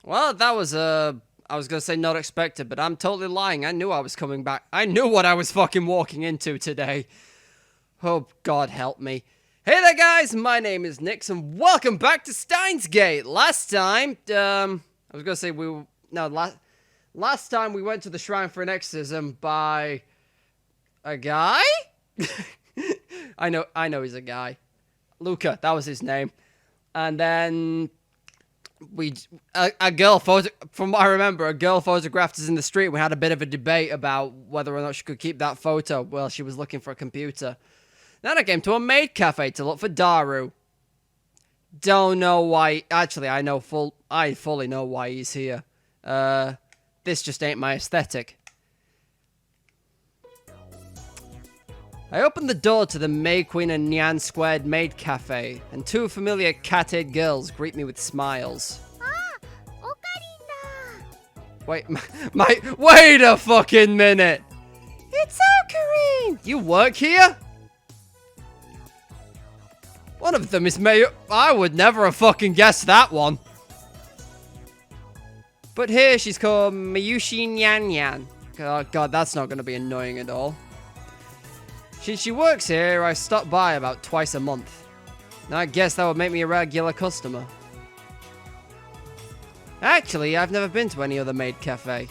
Well, that was I was gonna say not expected, but I'm totally lying. I knew I was coming back. I knew what I was fucking walking into today. Oh, God help me. Hey there, guys. My name is Nix, and welcome back to Steins Gate. Last time, I was gonna say last time we went to the shrine for an exorcism by a guy. I know he's a guy. Luca, that was his name. And then a girl from what I remember, a girl photographed us in the street. We had a bit of a debate about whether or not she could keep that photo while she was looking for a computer. Then I came to a maid cafe to look for Daru. Don't know why. Actually, I fully know why he's here. This just ain't my aesthetic. I opened the door to the May Queen and Nyan Squared Maid Cafe, and two familiar cat-haired girls greet me with smiles. Wait a fucking minute! It's Ocarine! You work here? One of them is May. I would never have fucking guessed that one. But here she's called Miyushi Nyan Nyan. Oh god, that's not gonna be annoying at all. Since she works here, I stop by about twice a month. Now I guess that would make me a regular customer. Actually, I've never been to any other maid cafe.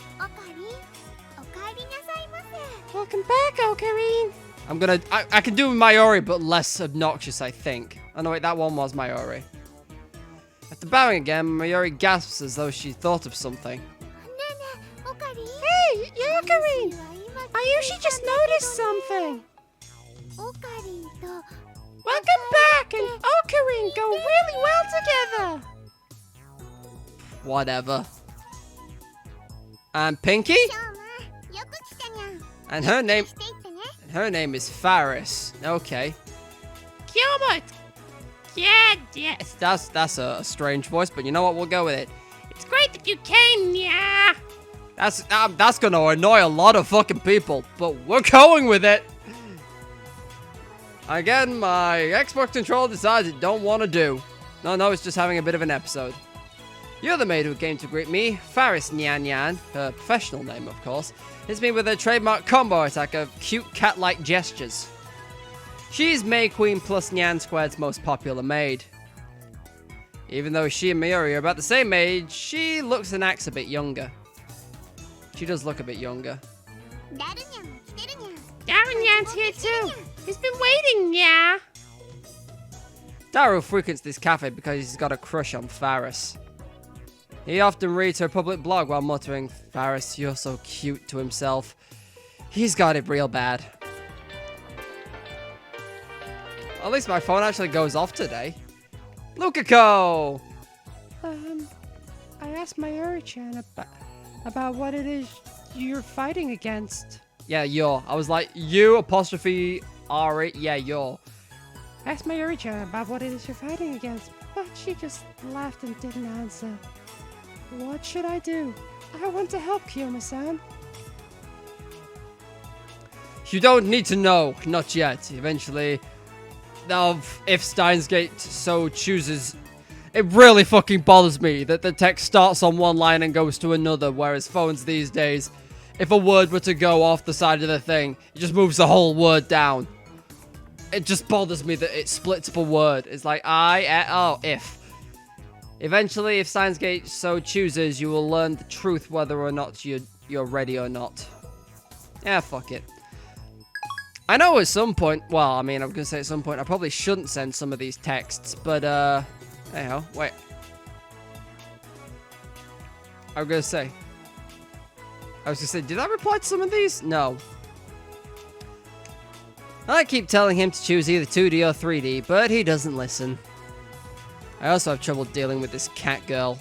Welcome back, Ocarine. I can do Mayori, but less obnoxious, I think. Oh no, wait, that one was Mayori. After bowing again, Mayori gasps as though she thought of something. Hey, Ocarine! Ayushi just noticed something. Welcome back, and Ocarine go really well together. Whatever. And Pinky? And her name is Faris. Okay. Kyoma. Yeah. That's a strange voice, but you know what? We'll go with it. It's great that you came, yeah. That's gonna annoy a lot of fucking people, but we're going with it. Again, my Xbox controller decides it don't want to do. No, it's just having a bit of an episode. You're the maid who came to greet me, Faris Nyan Nyan, her professional name, of course, hits me with a trademark combo attack of cute cat-like gestures. She's May Queen plus Nyan Squared's most popular maid. Even though she and Mayuri are about the same age, she looks and acts a bit younger. She does look a bit younger. Daru Nyan's here too. He's been waiting, yeah. Daru frequents this cafe because he's got a crush on Faris. He often reads her public blog while muttering, "Faris, you're so cute," to himself. He's got it real bad. At least my phone actually goes off today. Lukako! I asked Mayuri-chan about what it is you're fighting against. Yeah, you're. I was like, you apostrophe R-E. Yeah, you're. I asked Mayuri-chan about what it is you're fighting against, but she just laughed and didn't answer. What should I do? I want to help, Kiyoma-san. You don't need to know. Not yet. Eventually. Now, if Steins Gate so chooses. It really fucking bothers me that the text starts on one line and goes to another, whereas phones these days, if a word were to go off the side of the thing, it just moves the whole word down. It just bothers me that it splits up a word. It's like, if. Eventually, if Steins Gate so chooses, you will learn the truth whether or not you're ready or not. Yeah, fuck it. I know at some point, well, I mean, I'm gonna say at some point, I probably shouldn't send some of these texts, but, anyhow, wait. I was gonna say, did I reply to some of these? No. I keep telling him to choose either 2D or 3D, but he doesn't listen. I also have trouble dealing with this cat girl.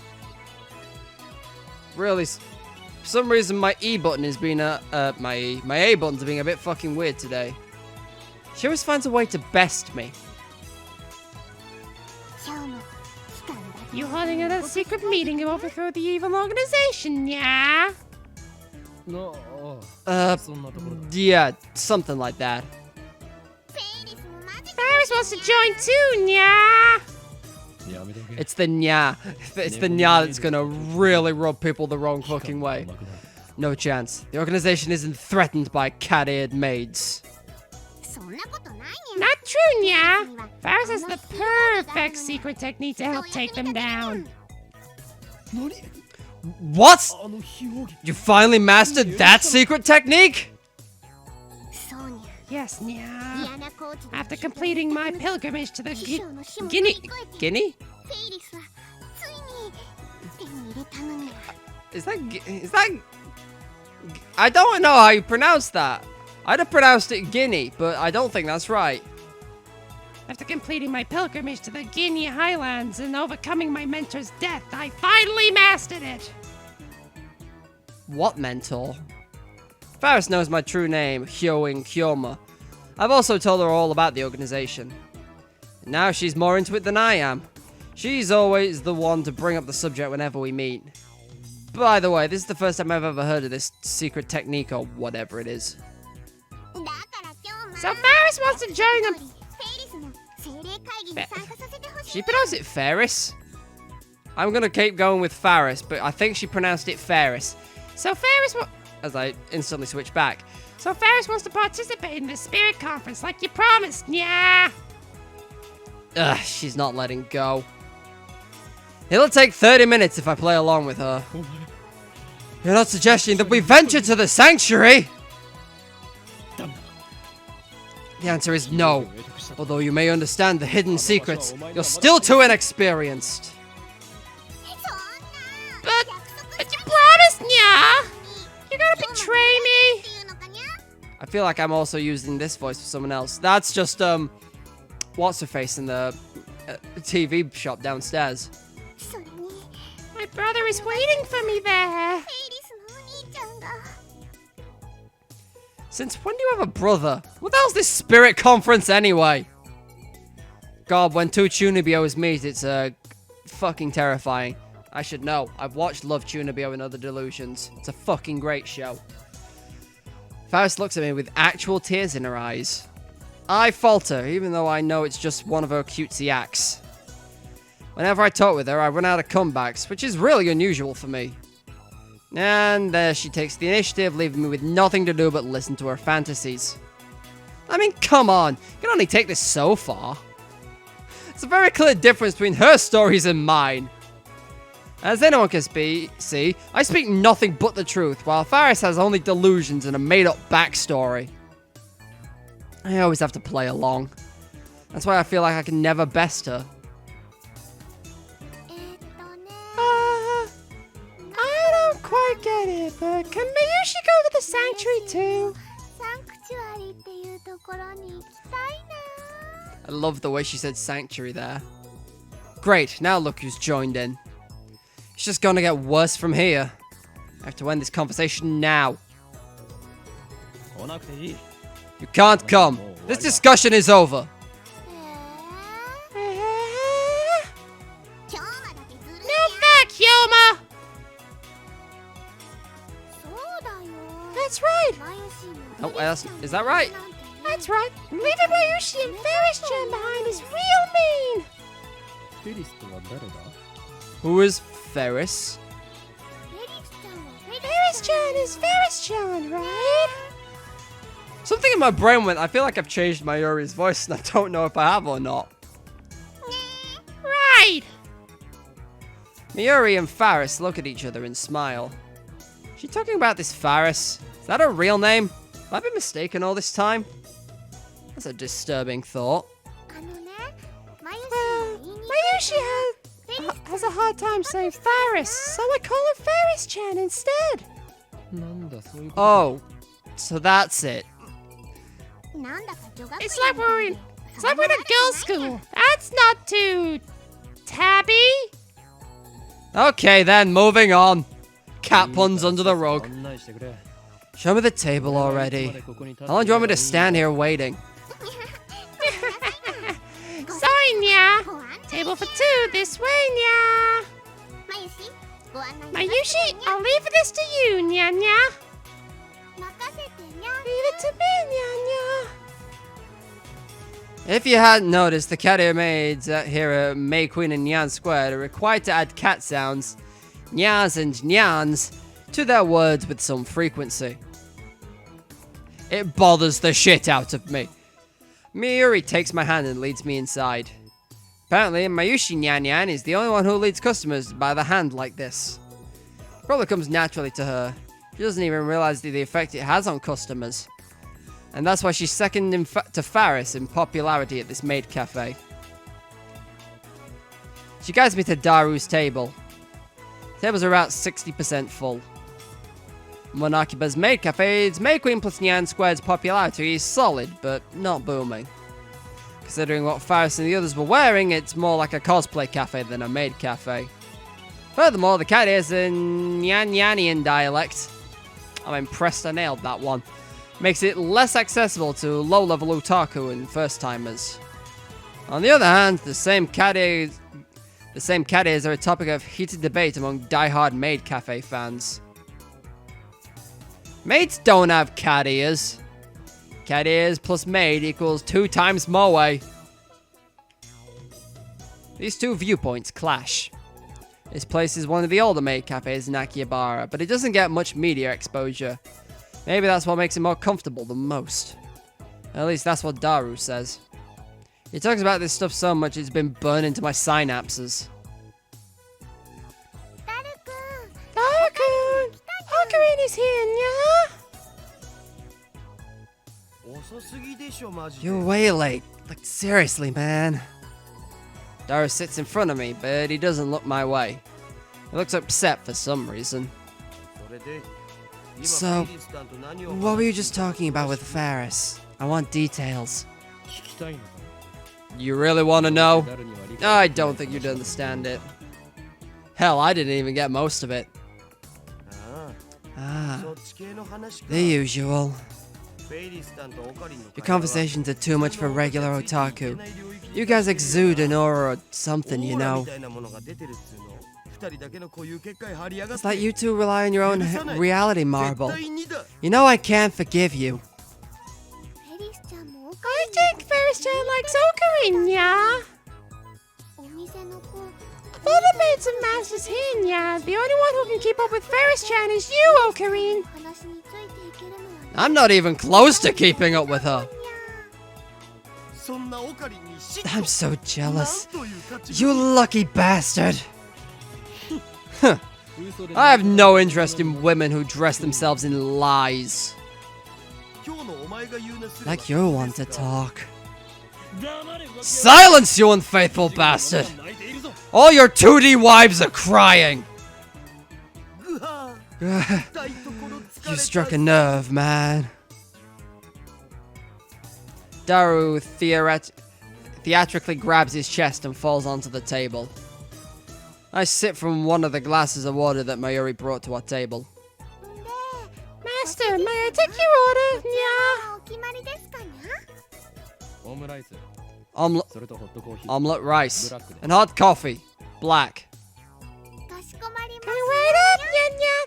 Really, for some reason my E button is being my A buttons are being a bit fucking weird today. She always finds a way to best me. You holding a secret meeting to overthrow the evil organization, yeah? No. Yeah, something like that. Faris wants to join too, yeah? It's the nya. It's the nya that's gonna really rub people the wrong fucking way. No chance. The organization isn't threatened by cat-eared maids. Not true, Nya. Faris has the perfect secret technique to help take them down. What? You finally mastered that secret technique? Yes, Nya. After completing my pilgrimage to the Guinea? Is that... I don't know how you pronounce that. I'd have pronounced it Guinea, but I don't think that's right. After completing my pilgrimage to the Guinea Highlands and overcoming my mentor's death, I finally mastered it! What mentor? Faris knows my true name, Hyoin Kyoma. I've also told her all about the organization. And now she's more into it than I am. She's always the one to bring up the subject whenever we meet. By the way, this is the first time I've ever heard of this secret technique or whatever it is. So Faris wants to join them. She pronounced it Ferris? I'm gonna keep going with Faris, but I think she pronounced it Ferris. So Faris as I instantly switch back. So Faris wants to participate in the spirit conference like you promised, Nya. Ugh, she's not letting go. It'll take 30 minutes if I play along with her. You're not suggesting that we venture to the sanctuary? The answer is no. Although you may understand the hidden secrets, you're still too inexperienced. But you promised, Nya! You're gonna betray me! I feel like I'm also using this voice for someone else. That's just, what's-her-face in the TV shop downstairs. My brother is waiting for me there. Since when do you have a brother? What the hell's this spirit conference anyway? God, when two Chunibyo's meet, it's fucking terrifying. I should know. I've watched Love Chunibyo and Other Delusions. It's a fucking great show. Faris looks at me with actual tears in her eyes. I falter, even though I know it's just one of her cutesy acts. Whenever I talk with her, I run out of comebacks, which is really unusual for me. And there she takes the initiative, leaving me with nothing to do but listen to her fantasies. I mean, come on. You can only take this so far. It's a very clear difference between her stories and mine. As anyone can see, I speak nothing but the truth, while Faris has only delusions and a made-up backstory. I always have to play along. That's why I feel like I can never best her. I don't quite get it, but can Mayushi go to the sanctuary too? I love the way she said sanctuary there. Great, now look who's joined in. It's just gonna get worse from here. I have to end this conversation now. You can't come. This discussion is over. No back, Kyoma! That's right. Oh, is that right? That's right. Leaving Mayushi and Faris-chan behind is real mean. Who is Ferris? Faris-chan is Faris-chan, right? Something in my brain went, I feel like I've changed Mayuri's voice and I don't know if I have or not. Right. Mayuri and Faris look at each other and smile. Is she talking about this Faris? Is that her real name? Have I been mistaken all this time? That's a disturbing thought. Mayushi has a hard time saying Faris, so I call her Faris-chan instead. Oh, so that's it. It's like we're in a girls' school. That's not too tabby. Okay then, moving on. Cat puns under the rug. Show me the table already. How long do you want me to stand here waiting? Sorry, Nya. Table for two this way, Nya. Mayushi, I'll leave this to you, Nya Nya. Leave it to me, Nya Nya. If you hadn't noticed, the cat ear maids here at May Queen and Nyan Squared are required to add cat sounds, nyas and nyans, to their words with some frequency. It bothers the shit out of me. Miyuri takes my hand and leads me inside. Apparently, Mayushi Nyan Nyan is the only one who leads customers by the hand like this. Probably comes naturally to her. She doesn't even realize the effect it has on customers. And that's why she's second to Faris in popularity at this maid cafe. She guides me to Daru's table. Tables are about 60% full. Monakiba's maid cafe's May Queen plus Nyan Squared's popularity is solid, but not booming. Considering what Faris and the others were wearing, it's more like a cosplay cafe than a maid cafe. Furthermore, the cat is in Nyan Nyanian dialect. I'm impressed I nailed that one. Makes it less accessible to low-level otaku and first-timers. On the other hand, the same cat ears are a topic of heated debate among die-hard maid cafe fans. Maids don't have cat ears. Cat ears plus maid equals 2 times moe. These two viewpoints clash. This place is one of the older maid cafes in Akihabara, but it doesn't get much media exposure. Maybe that's what makes it more comfortable than most. At least that's what Daru says. He talks about this stuff so much it's been burned into my synapses. Daru-kun! Ocarina is here, yeah? You're way late. Like, seriously, man. Daru sits in front of me, but he doesn't look my way. He looks upset for some reason. So, what were you just talking about with Faris? I want details. You really want to know? I don't think you'd understand it. Hell, I didn't even get most of it. The usual. Your conversations are too much for regular otaku. You guys exude an aura or something, you know. It's like you two rely on your own reality marble. You know I can't forgive you. I think Faris-chan likes Ocarina. Of all the maids and masters here, Nya, the only one who can keep up with Faris-chan is you, Ocarina. I'm not even close to keeping up with her. I'm so jealous. You lucky bastard. Huh. I have no interest in women who dress themselves in lies. Like you're one to talk. Silence, you unfaithful bastard! All your 2D wives are crying! You struck a nerve, man. Daru theatrically grabs his chest and falls onto the table. I sip from one of the glasses of water that Mayuri brought to our table. Master, may I take your order? Yeah. Omelette rice. And hot coffee. Black. Can you wait up, Yan Yan?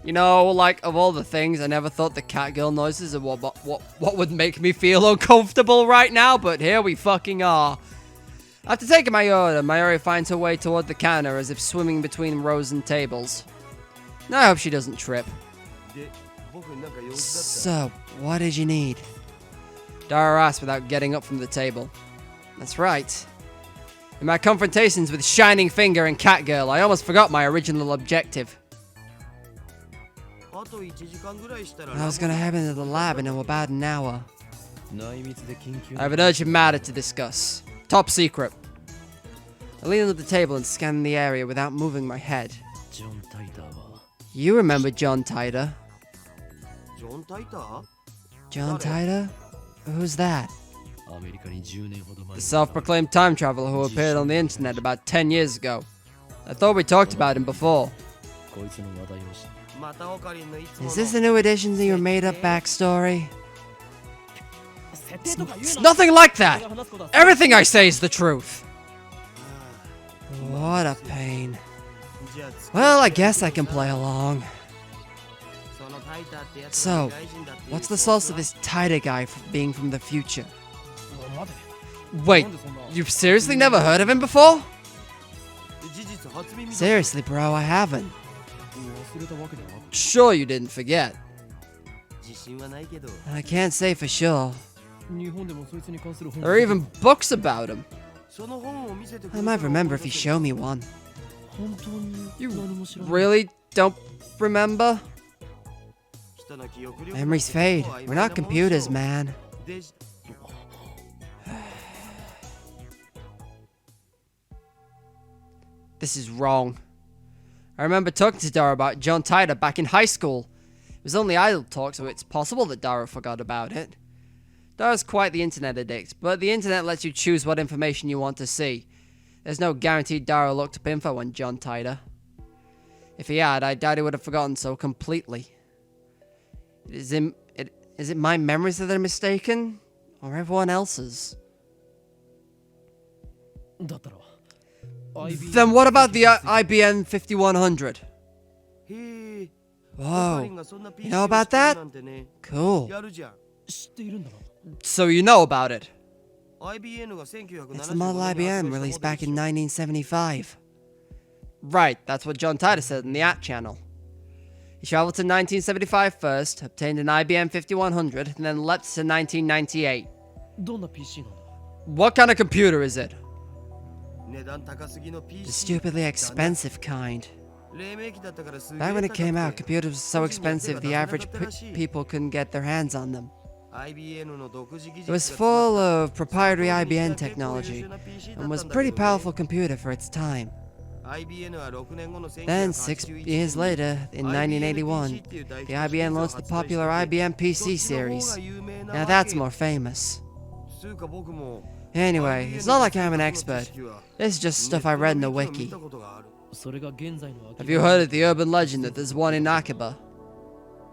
You know, like, of all the things, I never thought the catgirl noises are what would make me feel uncomfortable right now, but here we fucking are. After taking my order, Mayuri finds her way toward the counter as if swimming between rows and tables. I hope she doesn't trip. So, what did you need? Daru asked without getting up from the table. That's right. In my confrontations with Shining Finger and Catgirl, I almost forgot my original objective. I was gonna head into the lab in about an hour. I have an urgent matter to discuss. Top secret. I lean under the table and scan the area without moving my head. You remember John Titor? John Titor? Who's that? The self-proclaimed time traveler who appeared on the internet about 10 years ago. I thought we talked about him before. Is this a new addition to your made-up backstory? It's nothing like that! Everything I say is the truth! What a pain. Well, I guess I can play along. So, what's the source of this Taida guy being from the future? Wait, you've seriously never heard of him before? Seriously, bro, I haven't. Sure you didn't forget. I can't say for sure. There are even books about him. I might remember if you show me one. You really don't remember? Memories fade. We're not computers, man. This is wrong. I remember talking to Dara about John Taida back in high school. It was only idle talk, so it's possible that Dara forgot about it. Dara's quite the internet addict, but the internet lets you choose what information you want to see. There's no guaranteed Dara looked up info on John Taida. If he had, I doubt he would have forgotten so completely. Is it my memories that are mistaken? Or everyone else's? Then what about the IBM 5100? Whoa, you know about that? Cool. So you know about it? It's the model IBM released back in 1975. Right, that's what John Taida said in the At channel. He traveled to 1975 first, obtained an IBM 5100, and then leapt to 1998. What kind of computer is it? The stupidly expensive kind. Back when it came out, computers were so expensive the average people couldn't get their hands on them. It was full of proprietary IBM technology, and was a pretty powerful computer for its time. Then, 6 years later, in 1981, the IBM launched the popular IBM PC series. Now that's more famous. Anyway, it's not like I'm an expert. This is just stuff I read in the wiki. Have you heard of the urban legend that there's one in Akiba?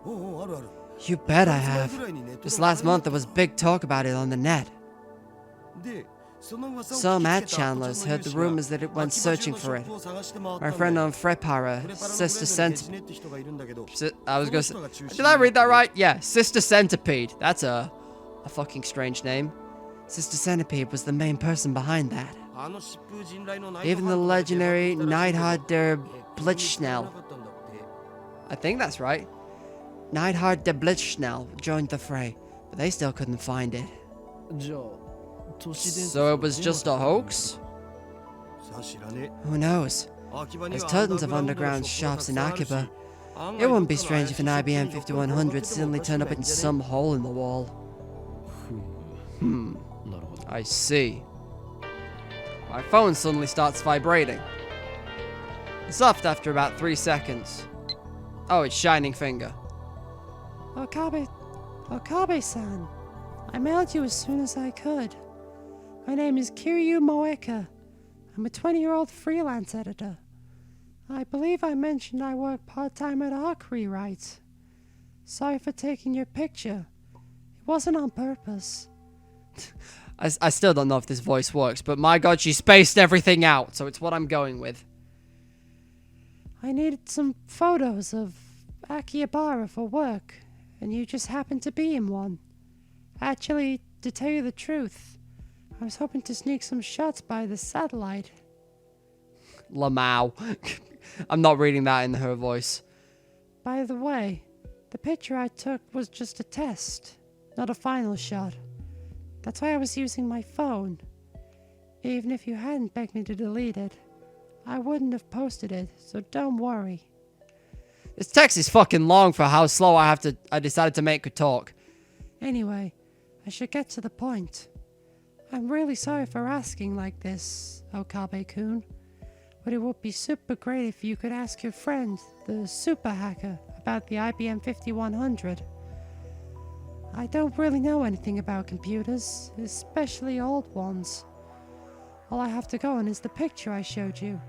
You bet I have. Just last month there was big talk about it on the net. Some ad channelers heard the rumors that it went searching for it. My friend on Frepara, Sister Centipede. I was gonna say, did I read that right? Yeah, Sister Centipede. That's a fucking strange name. Sister Centipede was the main person behind that. Even the legendary Neidhard der Blitzschnell. I think that's right. Neidhard der Blitzschnell joined the fray, but they still couldn't find it. So it was just a hoax? Who knows? There's tons of underground shops in Akiba. It wouldn't be strange if an IBM 5100 suddenly turned up in some hole in the wall. I see. My phone suddenly starts vibrating. It's off after about 3 seconds. Oh, it's Shining Finger. Okabe-san. I mailed you as soon as I could. My name is Kiryu Moeka. I'm a 20-year-old freelance editor. I believe I mentioned I work part-time at Arc Rewrite. Sorry for taking your picture. It wasn't on purpose. I still don't know if this voice works, but my god, she spaced everything out, so it's what I'm going with. I needed some photos of Akihabara for work, and you just happened to be in one. Actually, to tell you the truth, I was hoping to sneak some shots by the satellite. Lamau. I'm not reading that in her voice. By the way, the picture I took was just a test, not a final shot. That's why I was using my phone. Even if you hadn't begged me to delete it, I wouldn't have posted it, so don't worry. This text is fucking long for how slow I decided to make her talk. Anyway, I should get to the point. I'm really sorry for asking like this, Okabe-kun, but it would be super great if you could ask your friend, the super hacker, about the IBM 5100. I don't really know anything about computers, especially old ones. All I have to go on is the picture I showed you.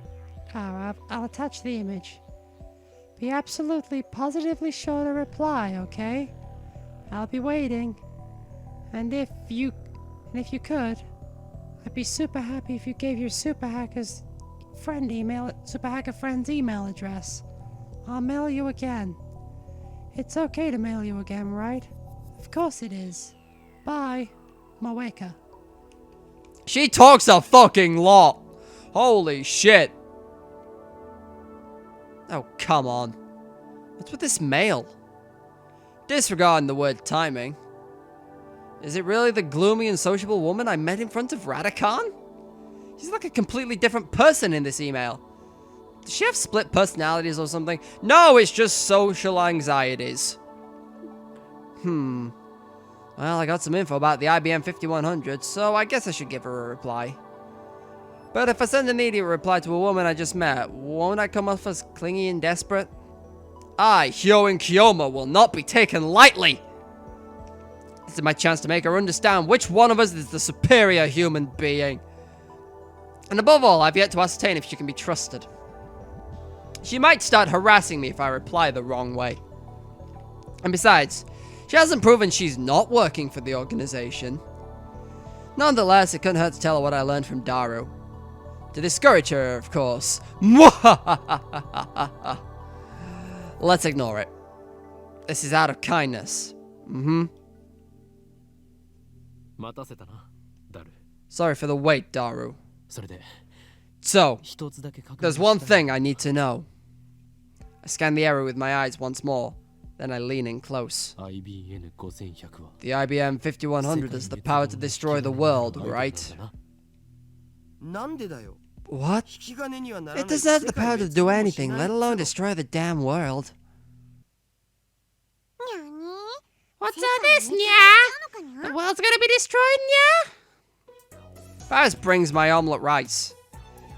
I'll attach the image. Be absolutely positively sure to reply, okay? I'll be waiting. And if you could, I'd be super happy if you gave your super hacker friend's email address. I'll mail you again. It's okay to mail you again, right? Of course it is. Bye, Maweka. She talks a fucking lot. Holy shit. Oh, come on. What's with this mail? Disregarding the word timing. Is it really the gloomy and sociable woman I met in front of Radakan? She's like a completely different person in this email. Does she have split personalities or something? No, it's just social anxieties. Well, I got some info about the IBM 5100, so I guess I should give her a reply. But if I send an idiot reply to a woman I just met, won't I come off as clingy and desperate? I, Hyo and Kiyoma, will not be taken lightly! This is my chance to make her understand which one of us is the superior human being. And above all, I've yet to ascertain if she can be trusted. She might start harassing me if I reply the wrong way. And besides, she hasn't proven she's not working for the organization. Nonetheless, it couldn't hurt to tell her what I learned from Daru. To discourage her, of course. Let's ignore it. This is out of kindness. Sorry for the wait, Daru. So, there's one thing I need to know. I scan the area with my eyes once more, then I lean in close. The IBM 5100 has the power to destroy the world, right? What? It doesn't have the power to do anything, let alone destroy the damn world. What's all this, Nya? The world's gonna be destroyed, Nya? Faris brings my omelette rice.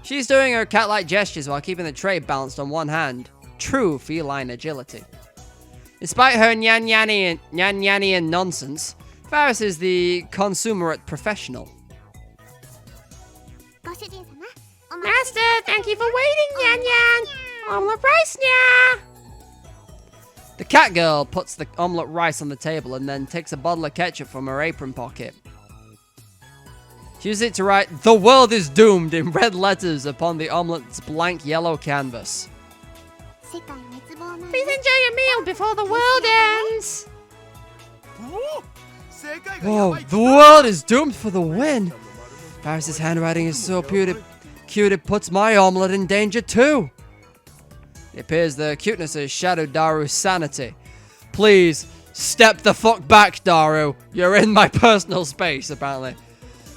She's doing her cat-like gestures while keeping the tray balanced on one hand. True feline agility. Despite her nyan-yanny nonsense, Faris is the consumerate professional. Master, thank you for waiting, Nyan. Omelette rice, Nya. The cat girl puts the omelette rice on the table and then takes a bottle of ketchup from her apron pocket. She uses it to write, "The world is doomed" in red letters upon the omelette's blank yellow canvas. Please enjoy your meal before the world ends. Whoa, the world is doomed for the win. Faris's handwriting is so cute it puts my omelette in danger too. It appears the cuteness has shadowed Daru's sanity. Please, step the fuck back, Daru. You're in my personal space, apparently.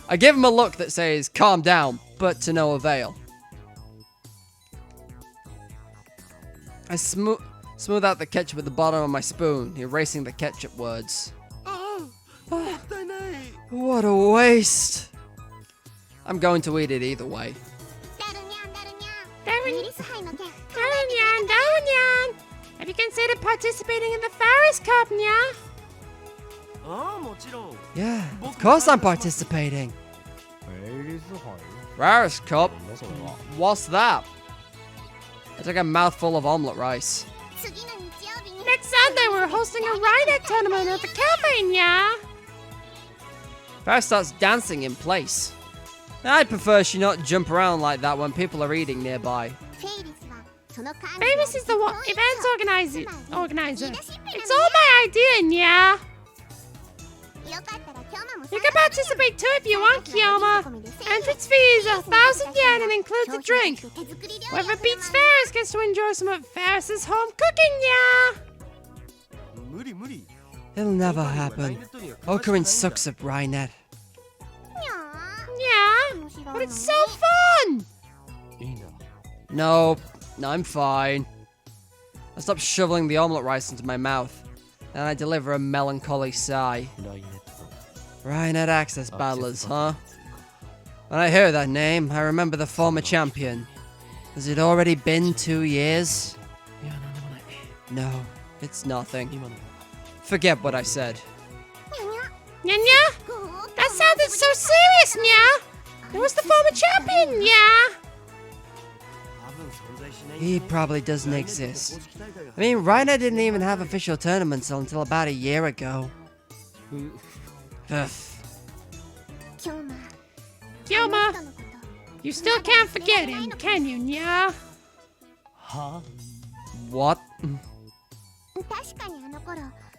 I give him a look that says, calm down, but to no avail. I smooth out the ketchup at the bottom of my spoon, erasing the ketchup words. What a waste. I'm going to eat it either way. Darunyan, have you considered participating in the Faris Cup, Nya? Yeah, of course I'm participating. Faris Cup? What's that? I took a mouthful of omelette rice. Next Sunday we're hosting a ride tournament at the cafe, Nya. Faris starts dancing in place. I'd prefer she not jump around like that when people are eating nearby. Faris is the events organizer. It's all my idea, Nya. You can participate too if you want, Kiyoma. Entrance fee is 1,000 yen and includes a drink. Whoever beats Faris gets to enjoy some of Faris's home cooking, Nya. It'll never happen. Okarin sucks at Rainet. Yeah, but it's so fun! No, I'm fine. I stop shoveling the omelette rice into my mouth, and I deliver a melancholy sigh. Rainet Access Battlers, huh? When I hear that name, I remember the former champion. Has it already been 2 years? No, it's nothing. Forget what I said. Nya? That sounded so serious, Nya! It was the former champion, Nya! He probably doesn't exist. I mean, Rainet didn't even have official tournaments until about a year ago. Ugh. Kiyoma, you still can't forget him, can you, Nya? What?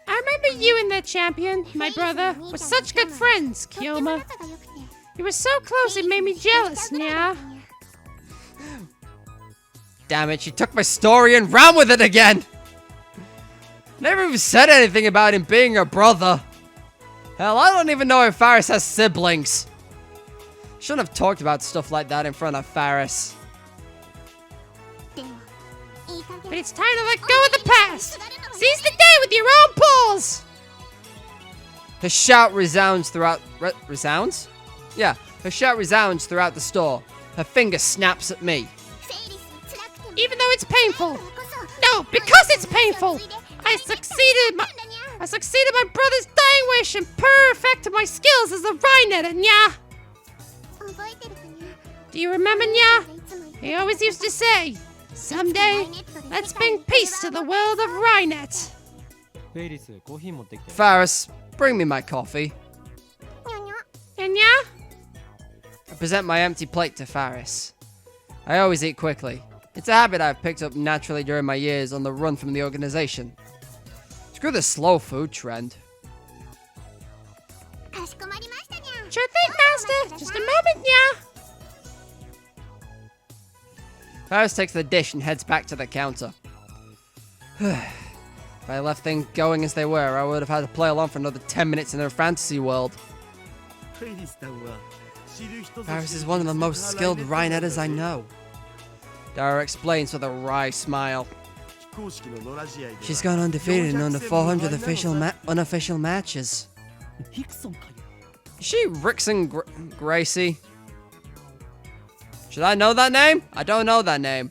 I remember you and that champion, my brother, were such good friends, Kyoma. You were so close it made me jealous, nya. Damn it, she took my story and ran with it again! Never even said anything about him being her brother. Hell, I don't even know if Faris has siblings. Shouldn't have talked about stuff like that in front of Faris. But it's time to let go of the past! Seize the day with your own paws! Her shout resounds throughout... resounds? Yeah, her shout resounds throughout the store. Her finger snaps at me. Even though it's painful. No, because it's painful! I succeeded my brother's dying wish and perfected my skills as a Rhinetter, nya! Do you remember, nya? He always used to say, someday, let's bring peace to the world of Rhinet. Faris, bring me my coffee. Nya? I present my empty plate to Faris. I always eat quickly. It's a habit I've picked up naturally during my years on the run from the organization. Screw the slow food trend. Sure thing, Master. Just a moment, nya. Faris takes the dish and heads back to the counter. If I left things going as they were, I would have had to play along for another 10 minutes in their fantasy world. Faris is one of the most skilled Rhinetters I know. Dara explains with a wry smile. She's gone undefeated in under 400 unofficial matches. Is she Rickson Gracie? Should I know that name? I don't know that name.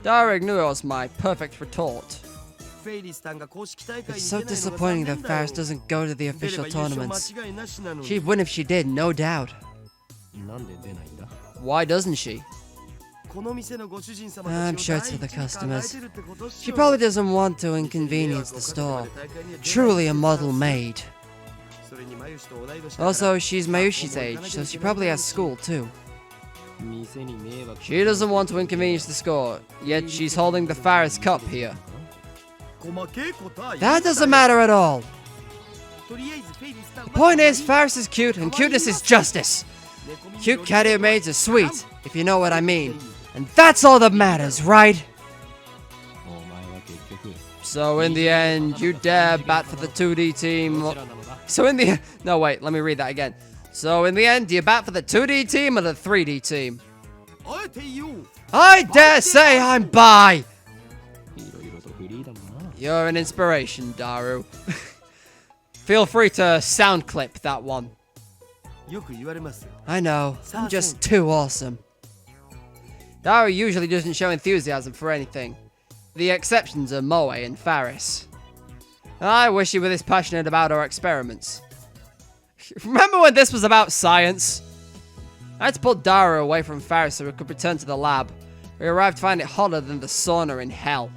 Dara ignores my perfect retort. It's so disappointing that Faris doesn't go to the official tournaments. She'd win if she did, no doubt. Why doesn't she? I'm sure it's for the customers. She probably doesn't want to inconvenience the store. Truly a model maid. Also, she's Mayushi's age, so she probably has school too. She doesn't want to inconvenience the store, yet she's holding the Faris Cup here. That doesn't matter at all. The point is, Faris is cute, and cuteness is justice. Cute cat-ear maids are sweet, if you know what I mean. And that's all that matters, right? So in the end, you dare bat for the 2D team. No wait, let me read that again. So in the end, do you bat for the 2D team or the 3D team? I dare say I'm bi! You're an inspiration, Daru. Feel free to sound clip that one. I know, I'm just too awesome. Daru usually doesn't show enthusiasm for anything. The exceptions are Moe and Faris. I wish he were this passionate about our experiments. Remember when this was about science? I had to pull Daru away from Faris so we could return to the lab. We arrived to find it hotter than the sauna in hell.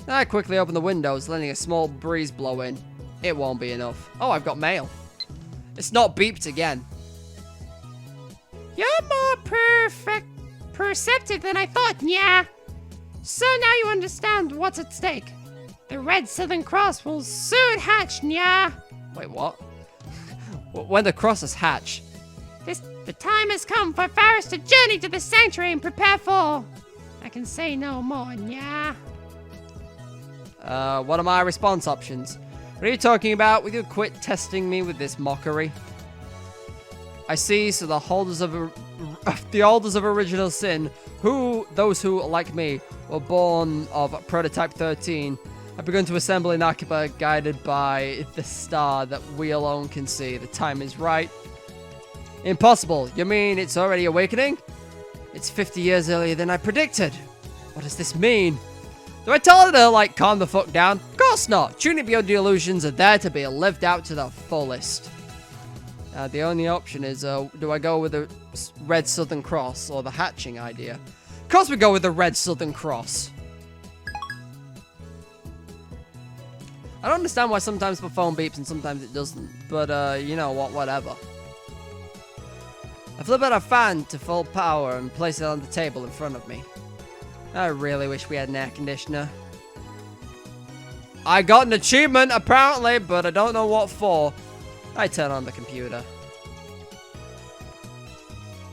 I quickly opened the windows, letting a small breeze blow in. It won't be enough. Oh, I've got mail. It's not beeped again. You're more perceptive than I thought, nya. So now you understand what's at stake. The Red Southern Cross will soon hatch, nya. Wait, what? When the crosses hatch? The time has come for Faris to journey to the sanctuary and prepare for... I can say no more, nya. What are my response options? What are you talking about? Will you quit testing me with this mockery? I see, so the holders of original sin, those who, like me, were born of Prototype 13, have begun to assemble in Akiba, guided by the star that we alone can see. The time is right. Impossible. You mean it's already awakening? It's 50 years earlier than I predicted. What does this mean? Do I tell her to, like, calm the fuck down? Of course not. Tuning beyond the illusions are there to be lived out to the fullest. The only option is, do I go with the Red Southern Cross or the hatching idea? Of course we go with the Red Southern Cross. I don't understand why sometimes the phone beeps and sometimes it doesn't. But, you know what, whatever. I flip out a fan to full power and place it on the table in front of me. I really wish we had an air conditioner. I got an achievement, apparently, but I don't know what for. I turn on the computer.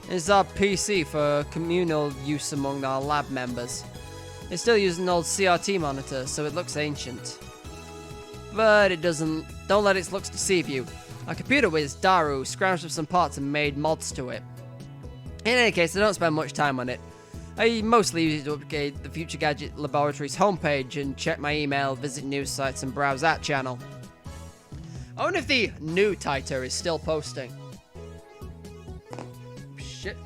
It's our PC for communal use among our lab members. It's still using an old CRT monitor, so it looks ancient. But it doesn't. Don't let its looks deceive you. Our computer whiz, Daru, scrounged up some parts and made mods to it. In any case, I don't spend much time on it. I mostly use it to update the Future Gadget Laboratory's homepage and check my email, visit news sites, and browse that channel. I wonder if the new Taita is still posting. Shit.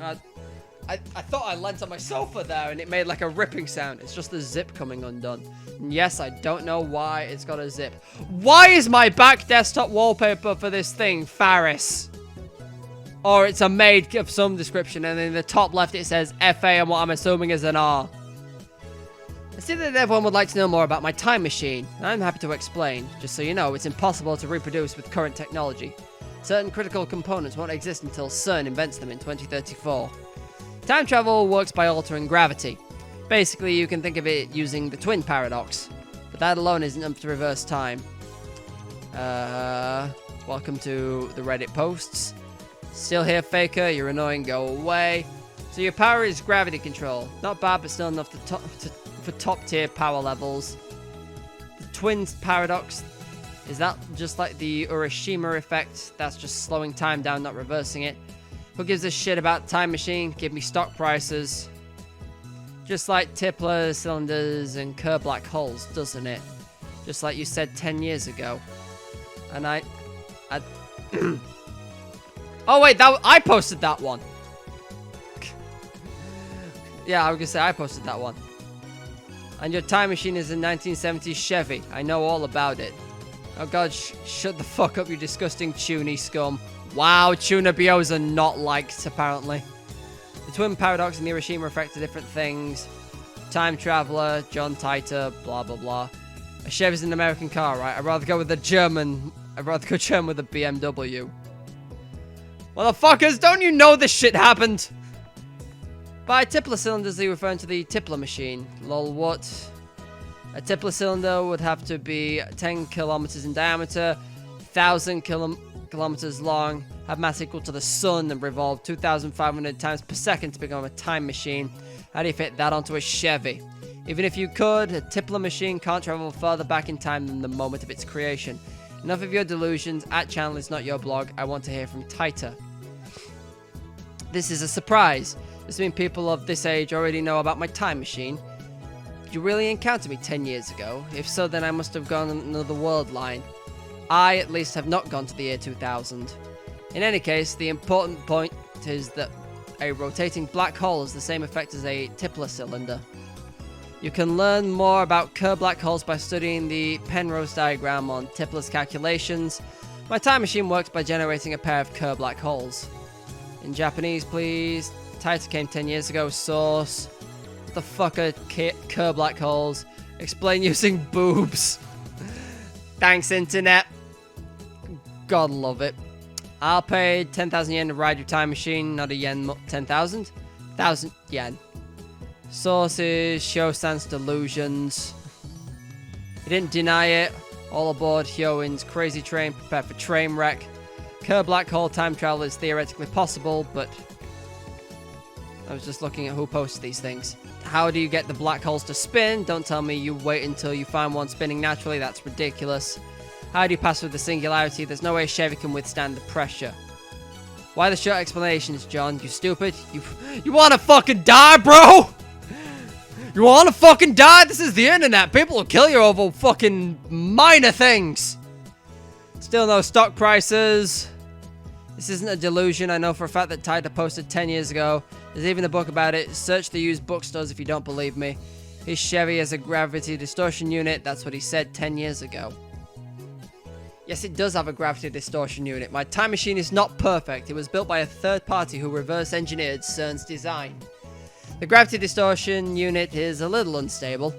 I thought I leant on my sofa there and it made like a ripping sound. It's just the zip coming undone. And yes, I don't know why it's got a zip. Why is my back desktop wallpaper for this thing Faris? Or it's a maid of some description, and in the top left it says FA and what I'm assuming is an R. I see that everyone would like to know more about my time machine. I'm happy to explain. Just so you know, it's impossible to reproduce with current technology. Certain critical components won't exist until CERN invents them in 2034. Time travel works by altering gravity. Basically, you can think of it using the twin paradox. But that alone isn't enough to reverse time. Welcome to the Reddit posts. Still here, Faker. You're annoying. Go away. So your power is gravity control. Not bad, but still enough for top-tier power levels. The twin paradox. Is that just like the Urashima effect? That's just slowing time down, not reversing it. Who gives a shit about time machine? Give me stock prices. Just like Tipler cylinders and Kerr black holes, doesn't it? Just like you said 10 years ago. And I oh wait, I posted that one. Yeah, I was gonna say I posted that one. And your time machine is a 1970s Chevy. I know all about it. Oh god, shut the fuck up, you disgusting Tuny scum. Wow, Tuna BOs are not liked, apparently. The twin paradox and the Hiroshima effect are different things. Time traveler, John Titor, blah blah blah. A Chevy's an American car, right? I'd rather go with a German. I'd rather go German with a BMW. Motherfuckers, don't you know this shit happened? By Tipler cylinders, are you referring to the Tipler machine? Lol, what? A Tipler cylinder would have to be 10 kilometers in diameter, 1,000 kilometers long, have mass equal to the sun, and revolve 2,500 times per second to become a time machine. How do you fit that onto a Chevy? Even if you could, a Tipler machine can't travel further back in time than the moment of its creation. Enough of your delusions. At channel is not your blog. I want to hear from Taita. This is a surprise. This means people of this age already know about my time machine. Did you really encounter me 10 years ago? If so, then I must have gone on another world line. I, at least, have not gone to the year 2000. In any case, the important point is that a rotating black hole has the same effect as a Tipler cylinder. You can learn more about Kerr black holes by studying the Penrose diagram on Tipler's calculations. My time machine works by generating a pair of Kerr black holes. In Japanese, please. Taita came 10 years ago. Source. What the fuck are Kerr black holes? Explain using boobs. Thanks, internet. God love it. I'll pay 10,000 yen to ride your time machine. Not a yen, 10,000? 1,000 yen. Sources, show sans delusions. He didn't deny it. All aboard Hyoin's crazy train, prepare for train wreck. Kerr black hole time travel is theoretically possible, but I was just looking at who posted these things. How do you get the black holes to spin? Don't tell me you wait until you find one spinning naturally. That's ridiculous. How do you pass through the singularity? There's no way Chevy can withstand the pressure. Why the short explanations, John? You stupid? You wanna fucking die, bro? You wanna fucking die? This is the internet. People will kill you over fucking minor things. Still no stock prices. This isn't a delusion. I know for a fact that Taita posted 10 years ago. There's even a book about it. Search the used bookstores if you don't believe me. His Chevy has a gravity distortion unit. That's what he said 10 years ago. Yes, it does have a gravity distortion unit. My time machine is not perfect. It was built by a third party who reverse engineered CERN's design. The gravity distortion unit is a little unstable.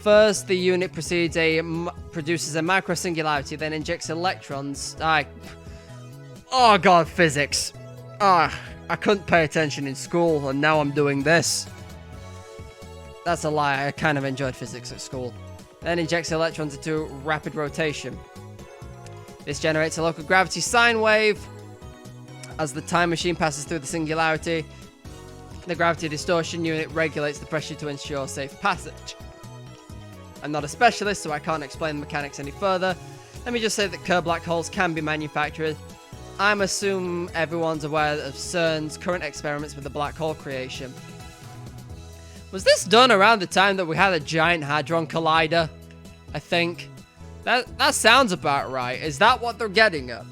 First, the unit produces a micro-singularity, then injects electrons. Oh god, physics. I couldn't pay attention in school, and now I'm doing this. That's a lie. I kind of enjoyed physics at school. then injects electrons into rapid rotation. This generates a local gravity sine wave. As the time machine passes through the singularity, the gravity distortion unit regulates the pressure to ensure safe passage. I'm not a specialist, so I can't explain the mechanics any further. Let me just say that Kerr black holes can be manufactured. I'm assuming everyone's aware of CERN's current experiments with the black hole creation. Was this done around the time that we had a giant hadron collider? I think. That sounds about right. Is that what they're getting at?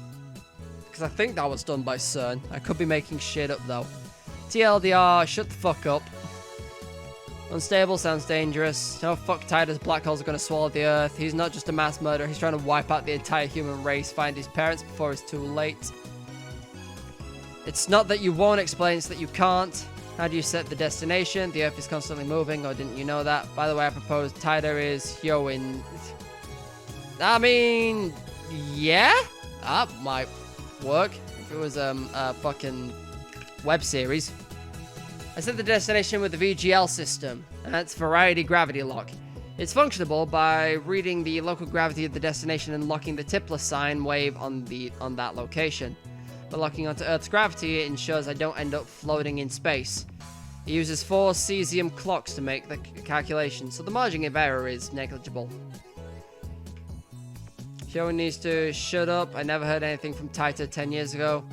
Because I think that was done by CERN. I could be making shit up though. TLDR, shut the fuck up. Unstable sounds dangerous. No fuck Titus black holes are going to swallow the Earth. He's not just a mass murderer. He's trying to wipe out the entire human race, find his parents before it's too late. It's not that you won't explain, it's that you can't. How do you set the destination? The Earth is constantly moving, or didn't you know that? By the way, I propose Tider is Yoin. I mean, yeah? That might work. If it was a fucking web series. I set the destination with the VGL system, and that's Variety Gravity Lock. It's functionable by reading the local gravity of the destination and locking the Tipler sine wave on that location. By locking onto Earth's gravity, it ensures I don't end up floating in space. It uses 4 cesium clocks to make the calculation, so the margin of error is negligible. Showen needs to shut up. I never heard anything from Taita 10 years ago.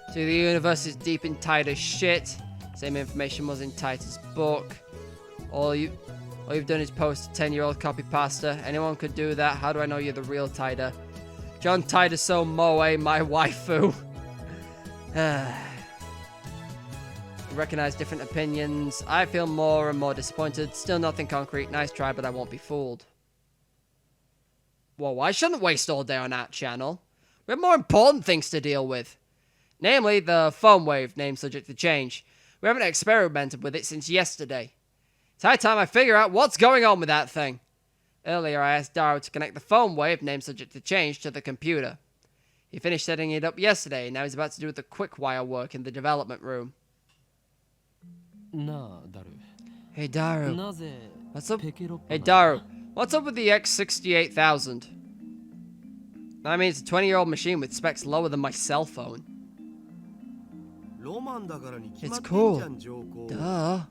So the universe is deep in Taita's shit. Same information was in Taita's book. All you've done is post a 10-year-old copy pasta. Anyone could do that. How do I know you're the real Taita? John Taita so moe, my waifu. Recognize different opinions. I feel more and more disappointed. Still nothing concrete. Nice try, but I won't be fooled. Whoa, I shouldn't waste all day on that channel. We have more important things to deal with. Namely, the foam wave, name subject to change. We haven't experimented with it since yesterday. It's high time I figure out what's going on with that thing. Earlier, I asked Daru to connect the foam wave, name subject to change, to the computer. He finished setting it up yesterday, and now he's about to do the quick wire work in the development room. Hey Daru, what's up? Hey Daru, what's up with the X68000? I mean, it's a 20-year-old machine with specs lower than my cell phone. It's cool. Duh.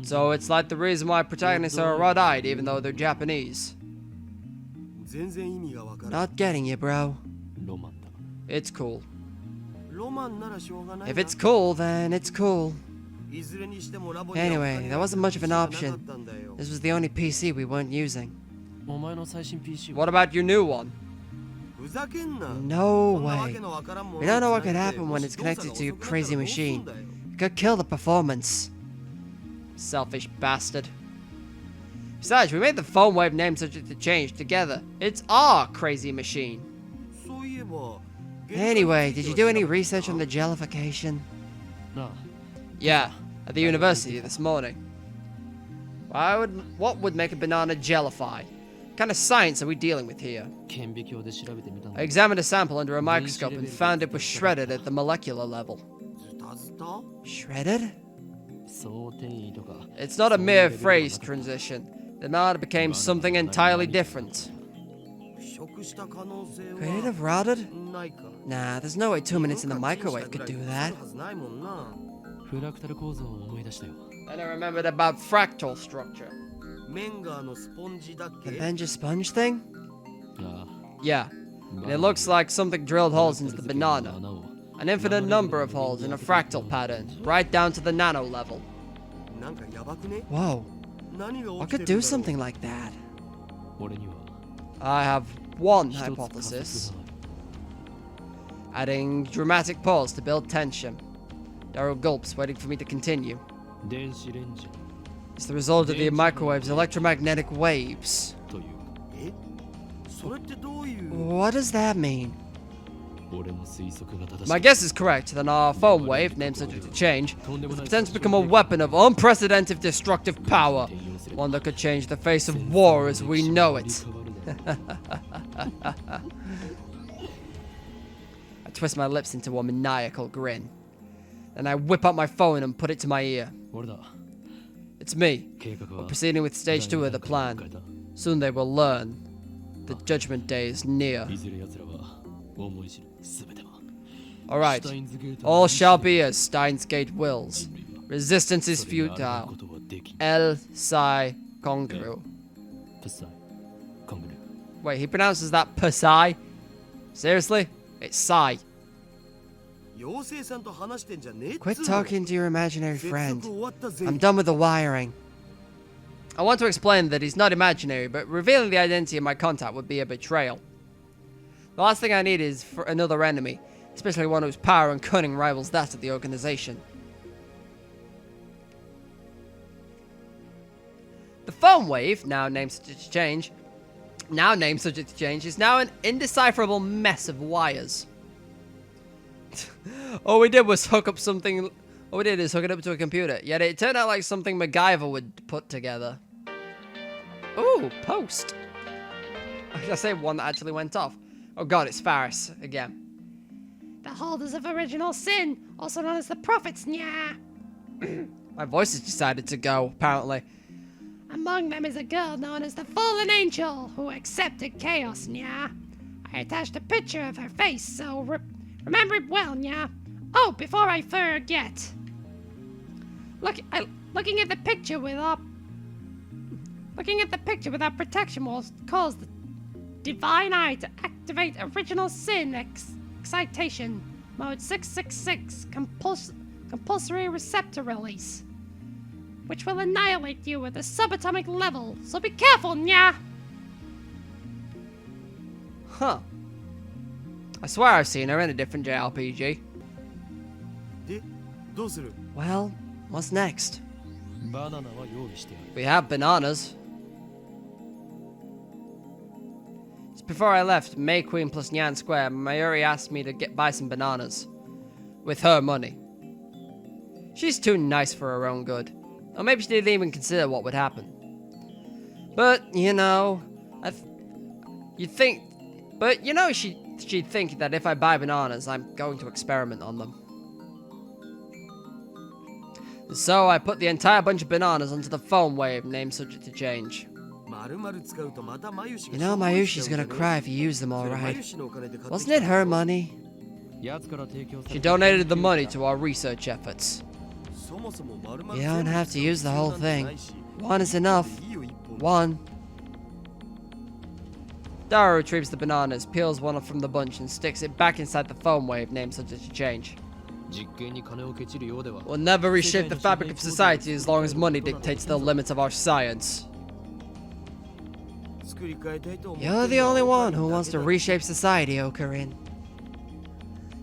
So it's like the reason why protagonists are red-eyed even though they're Japanese. Not getting you, bro. It's cool. If it's cool, then it's cool. Anyway, there wasn't much of an option. This was the only PC we weren't using. What about your new one? No way. We don't know what could happen when it's connected to your crazy machine. It could kill the performance. Selfish bastard. Besides, we made the foam wave name subject to change together. It's our crazy machine. Anyway, did you do any research on the jellification? Yeah, at the university this morning. What would make a banana jellify? What kind of science are we dealing with here? I examined a sample under a microscope and found it was shredded at the molecular level. Shredded? It's not a mere phrase transition. The matter became something entirely different. Could it have rotted? Nah, there's no way 2 minutes in the microwave could do that. And I remembered about fractal structure. The Benja sponge thing? Yeah, and it looks like something drilled holes into the banana. An infinite number of holes in a fractal pattern, right down to the nano level. Whoa, what could do something like that? I have one hypothesis. Adding dramatic pause to build tension. Daryl gulps, waiting for me to continue. It's the result of the microwave's electromagnetic waves. What does that mean? My guess is correct, then our foam wave, name subject to change, has the potential to become a weapon of unprecedented destructive power. One that could change the face of war as we know it. I twist my lips into a maniacal grin. Then I whip out my phone and put it to my ear. It's me. We're proceeding with stage 2 of the plan. Soon they will learn. The judgment day is near. Alright. All shall be as Steins Gate wills. Resistance is futile. El Sai Congru. Wait, he pronounces that Pasai? Seriously? It's Sai. Quit talking to your imaginary friend. I'm done with the wiring. I want to explain that he's not imaginary, but revealing the identity of my contact would be a betrayal. The last thing I need is for another enemy, especially one whose power and cunning rivals that of the organization. The phone wave, now named subject to change, is now an indecipherable mess of wires. All we did was hook up something. All we did is hook it up to a computer. Yet it turned out like something MacGyver would put together. Ooh, post. Did I say one that actually went off? Oh god, it's Faris again. The holders of original sin, also known as the prophets, nya. My voice has decided to go, apparently. Among them is a girl known as the Fallen Angel, who accepted chaos, nya. I attached a picture of her face, so remember it well, nya. Oh, before I forget. Looking at the picture with our protection will cause the divine eye to activate original sin excitation mode 666 compulsory receptor release, which will annihilate you at the subatomic level. So be careful, nya. Huh. I swear I've seen her in a different JRPG. Well, what's next? We have bananas. Just before I left May Queen plus Nyan Square, Mayuri asked me to buy some bananas. With her money. She's too nice for her own good. Or maybe she didn't even consider what would happen. But, you know, she'd think that if I buy bananas, I'm going to experiment on them. So I put the entire bunch of bananas onto the phone wave, named subject to change. You know, Mayushi's gonna cry if you use them alright. Wasn't it her money? She donated the money to our research efforts. You don't have to use the whole thing. One is enough. One. Dara retrieves the bananas, peels one from the bunch, and sticks it back inside the phone wave, named subject to change. We'll never reshape the fabric of society as long as money dictates the limits of our science. You're the only one who wants to reshape society, Okarin.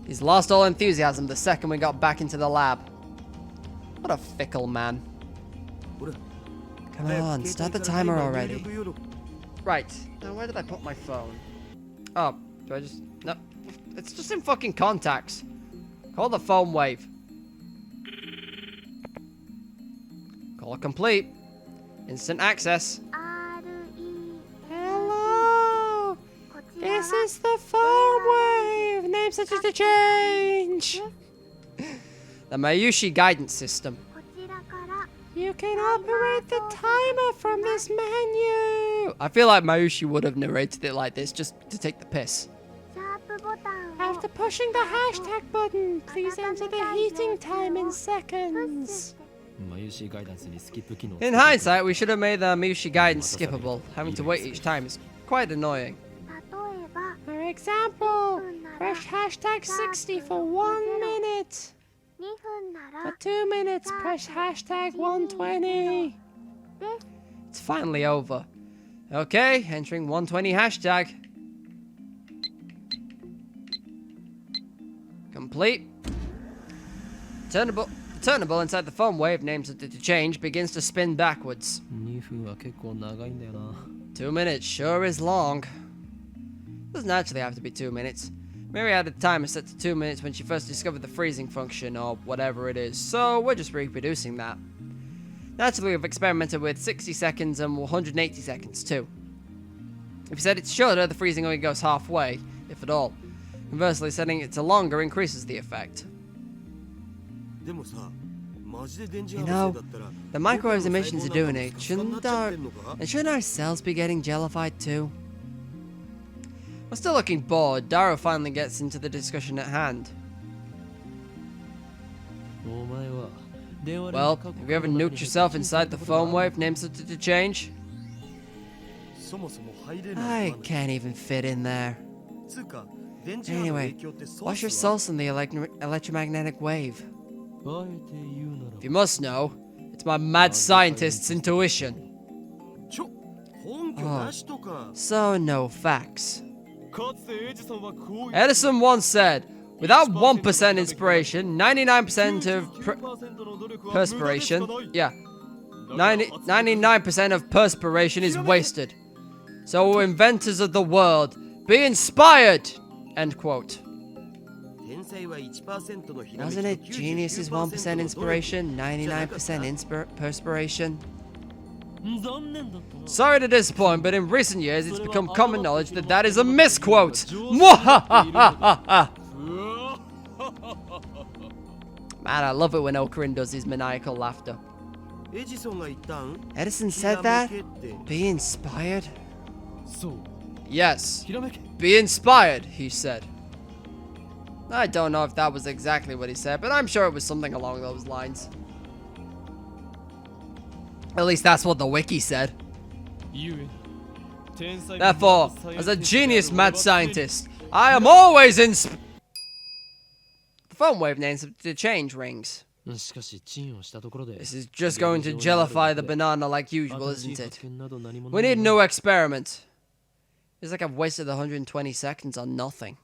He's lost all enthusiasm the second we got back into the lab. What a fickle man. Come on, start the timer already. Right, now where did I put my phone? Oh, do I just... No, it's just in fucking contacts. Call the phone wave. Call complete. Instant access. Hello! This is the phone wave! Name such as to change! The Mayushi guidance system. You can operate the timer from this menu! I feel like Mayushi would have narrated it like this just to take the piss. After pushing the hashtag button, please enter the heating time in seconds. In hindsight, we should have made the Mayushi guidance skippable. Having to wait each time is quite annoying. For example, press hashtag 60 for 1 minute. For 2 minutes, press hashtag 120. It's finally over. Okay, entering 120 hashtag. Complete. Turnable inside the phone wave, named to change, begins to spin backwards. 2 minutes sure is long. Doesn't actually have to be 2 minutes. Mary had the timer set to 2 minutes when she first discovered the freezing function, or whatever it is, so we're just reproducing that. Naturally, we've experimented with 60 seconds and 180 seconds too. If you set it shorter, the freezing only goes halfway, if at all. Conversely, setting it to longer increases the effect. You know, the microwave's emissions are doing it. Shouldn't our cells be getting jellified too? We're still looking bored. Daro finally gets into the discussion at hand. Well, have you ever nuked yourself inside the foam wave named something to change? I can't even fit in there. Anyway, what's your source on the electromagnetic wave? If you must know, it's my mad scientist's intuition. Oh, so no facts. Edison once said, without 1% inspiration, 99% of perspiration, 99% of perspiration is wasted. So inventors of the world, be inspired! End quote. Wasn't it genius is 1% inspiration, 99% perspiration? Sorry to disappoint, but in recent years it's become common knowledge that that is a misquote. Man, I love it when Ocarina does his maniacal laughter. Edison said that? Be inspired? Yes. Be inspired, he said. I don't know if that was exactly what he said, but I'm sure it was something along those lines. At least that's what the wiki said. Therefore, as a genius mad scientist, I am always The phone wave names to change rings. This is just going to jellify the banana like usual, isn't it? We need a new experiment. It's like I've wasted 120 seconds on nothing.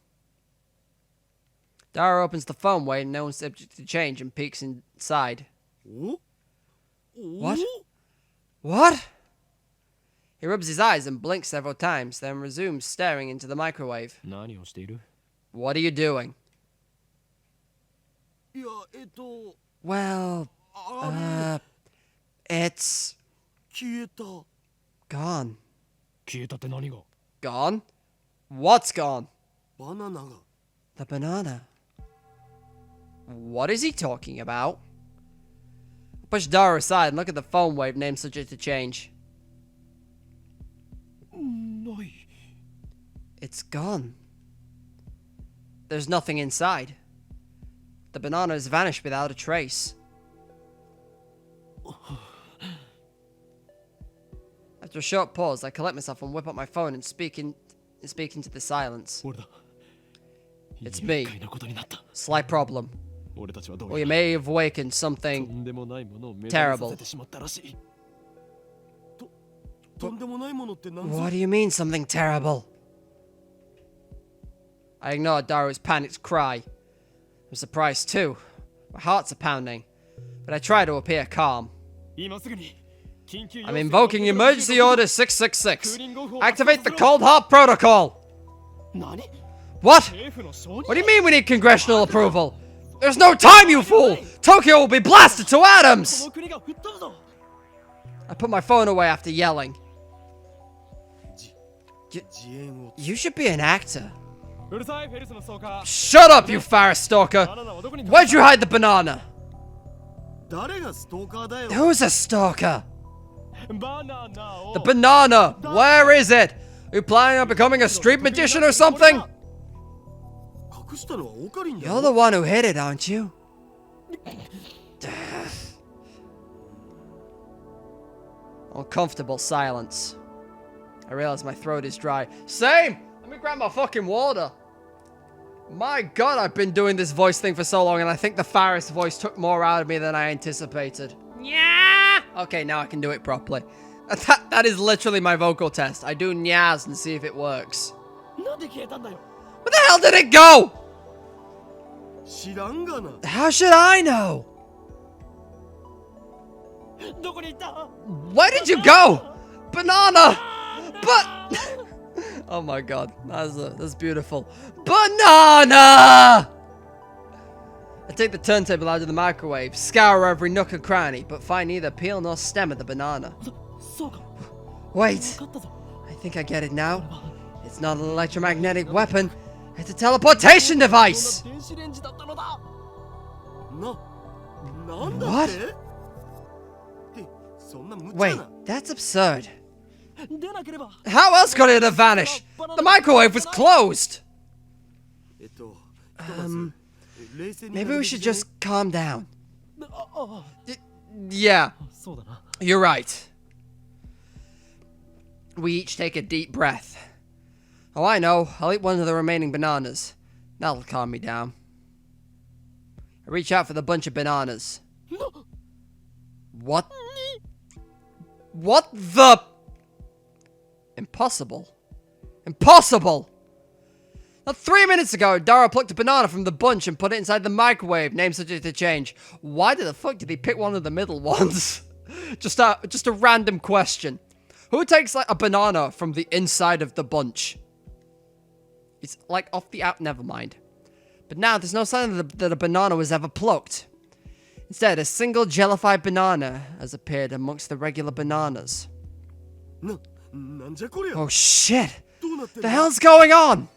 Dara opens the phone wave and knows subject to change and peeks inside. What? What? He rubs his eyes and blinks several times, then resumes staring into the microwave. What are you doing? Well, it's gone. Gone? What's gone? The banana. What is he talking about? Push Dara aside and look at the phone wave named subject to change. It's gone. There's nothing inside. The banana has vanished without a trace. After a short pause, I collect myself and whip up my phone and speak into the silence. It's me. Slight problem. Or you may have awakened something terrible. What do you mean, something terrible? I ignored Daru's panicked cry. I'm surprised too. My heart's pounding, but I try to appear calm. I'm invoking Emergency Order 666. Activate the Cold Heart Protocol. What? What do you mean we need congressional approval? There's no time, you fool! Tokyo will be blasted to atoms! I put my phone away after yelling. You should be an actor. Shut up, you Ferris stalker! Where'd you hide the banana? Who's a stalker? The banana! Where is it? Are you planning on becoming a street magician or something? You're the one who hid it, aren't you? Uncomfortable silence. I realize my throat is dry. Same! Let me grab my fucking water. My god, I've been doing this voice thing for so long, and I think the Faris voice took more out of me than I anticipated. Yeah. Okay, now I can do it properly. That is literally my vocal test. I do nyas and see if it works. Where the hell did it go? How should I know? Where did you go? Banana! But... oh my god, that's beautiful. Banana! I take the turntable out of the microwave, scour every nook and cranny, but find neither peel nor stem of the banana. Wait, I think I get it now. It's not an electromagnetic weapon, it's a teleportation device! What? Wait, that's absurd. How else could it have vanished? The microwave was closed. Maybe we should just calm down. Yeah, you're right. We each take a deep breath. Oh, I know. I'll eat one of the remaining bananas. That'll calm me down. I reach out for the bunch of bananas. What? What the? Impossible. Impossible! Now, 3 minutes ago, Dara plucked a banana from the bunch and put it inside the microwave, name subject to change. Why the fuck did he pick one of the middle ones? just a random question. Who takes like a banana from the inside of the bunch? It's like off the out. Never mind. But now there's no sign that a banana was ever plucked. Instead, a single jellified banana has appeared amongst the regular bananas. Oh shit! The hell's going on?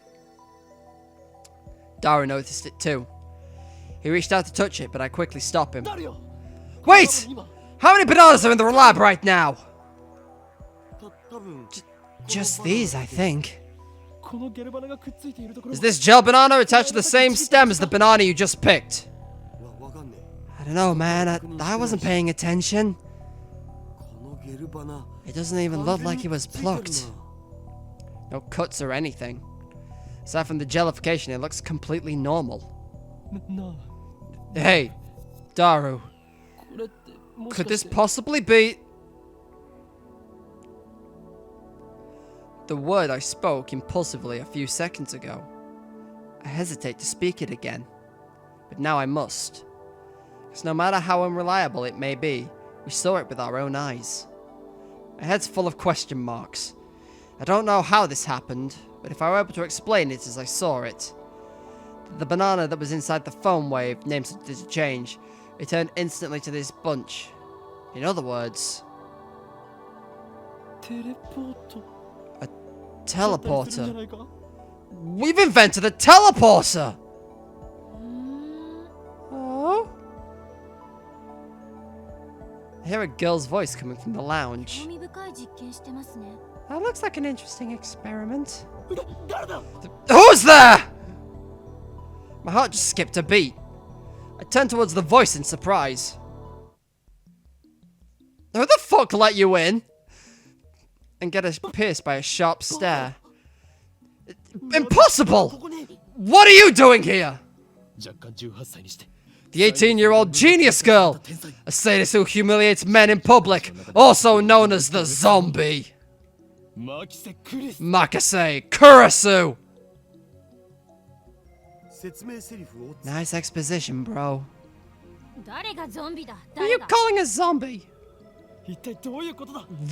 Dara noticed it too. He reached out to touch it, but I quickly stopped him. Wait! How many bananas are in the lab right now? Just these, I think. Is this gel banana attached to the same stem as the banana you just picked? I don't know, man. I wasn't paying attention. It doesn't even look like it was plucked. No cuts or anything. Aside from the jellification, it looks completely normal. Hey, Daru. Could this possibly be... the word I spoke impulsively a few seconds ago? I hesitate to speak it again. But now I must. Because no matter how unreliable it may be, we saw it with our own eyes. My head's full of question marks. I don't know how this happened, but if I were able to explain it as I saw it, the banana that was inside the foam wave, name subject to change, returned instantly to this bunch. In other words, a teleporter. We've invented a teleporter! Oh? I hear a girl's voice coming from the lounge. That looks like an interesting experiment. Who's there? My heart just skipped a beat. I turned towards the voice in surprise. Who the fuck let you in? And get pierced by a sharp stare. Impossible! What are you doing here? The 18-year-old genius girl, a sadist who humiliates men in public, also known as the zombie. Makase Kurisu. Nice exposition, bro. Who are you calling a zombie?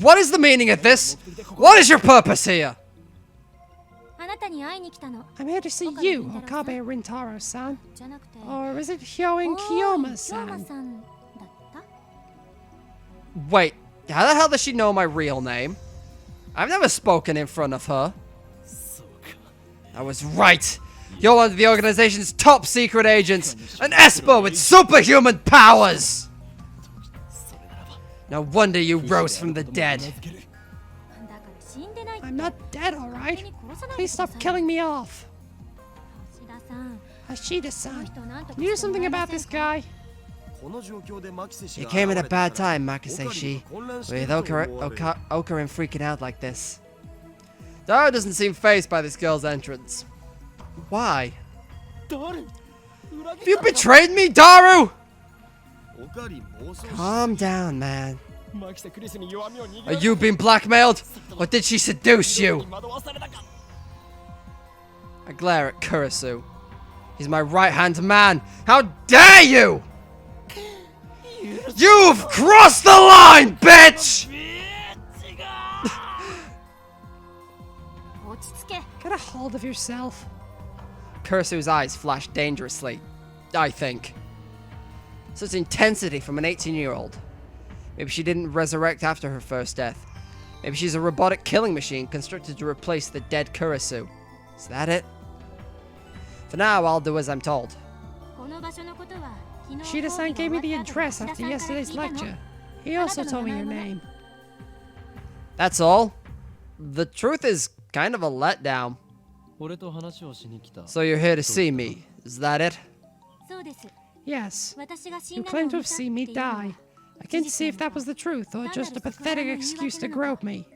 What is the meaning of this? What is your purpose here? I'm here to see you, Okabe Rintaro-san. Or is it Hyoin Kiyoma-san? Wait, how the hell does she know my real name? I've never spoken in front of her. I was right. You're one of the organization's top secret agents, an Esper with superhuman powers. No wonder you rose from the dead. I'm not dead, alright? Please stop killing me off. Hashida-san, can you do something about this guy? You came at a bad time, Makase-shi, with Okarin freaking out like this. Daru doesn't seem fazed by this girl's entrance. Why? Have you betrayed me, Daru? Calm down, man. Are you being blackmailed, or did she seduce you? I glare at Kurisu. He's my right-hand man. How dare you! You've crossed the line, bitch! Get a hold of yourself. Kurisu's eyes flash dangerously, I think. Such intensity from an 18-year-old. Maybe she didn't resurrect after her first death. Maybe she's a robotic killing machine constructed to replace the dead Kurisu. Is that it? For now, I'll do as I'm told. Shida-san gave me the address after yesterday's lecture. He also told me your name. That's all? The truth is kind of a letdown. So you're here to see me, is that it? Yes. You claim to have seen me die. I came to see if that was the truth or just a pathetic excuse to grope me.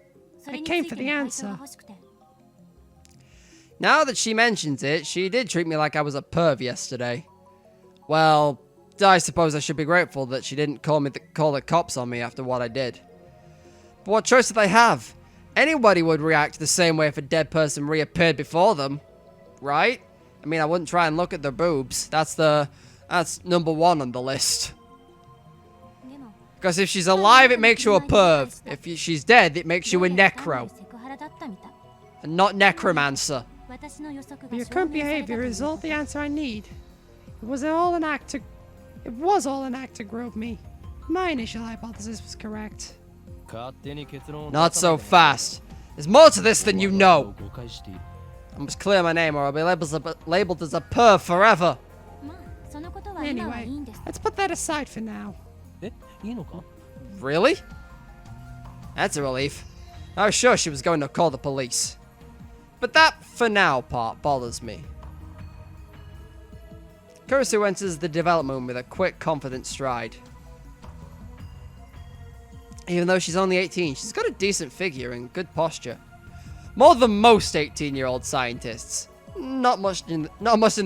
I came for the answer. Now that she mentions it, she did treat me like I was a perv yesterday. Well, I suppose I should be grateful that she didn't call the cops on me after what I did. But what choice did they have? Anybody would react the same way if a dead person reappeared before them, right? I mean, I wouldn't try and look at their boobs. That's number one on the list. Because if she's alive, it makes you a perv. If she's dead, it makes you a necro. And not necromancer. But your current behavior is all the answer I need. It was all an act to grope me. My initial hypothesis was correct. Not so fast. There's more to this than you know. I must clear my name or I'll be labeled as a perv forever. Anyway, let's put that aside for now. Really? That's a relief. I was sure she was going to call the police. But that for now part bothers me. Kurisu enters the development room with a quick, confident stride. Even though she's only 18, she's got a decent figure and good posture. More than most 18-year-old scientists. Not much in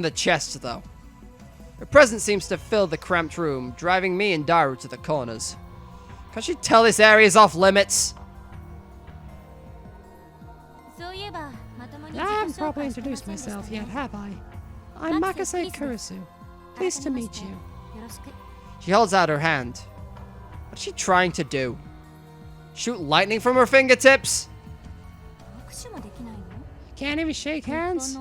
the chest, though. Her presence seems to fill the cramped room, driving me and Daru to the corners. Can't you tell this area's off limits? I haven't properly introduced myself yet, have I? I'm Makase Kurisu. Pleased to meet you. She holds out her hand. What's she trying to do? Shoot lightning from her fingertips? Can't even shake hands?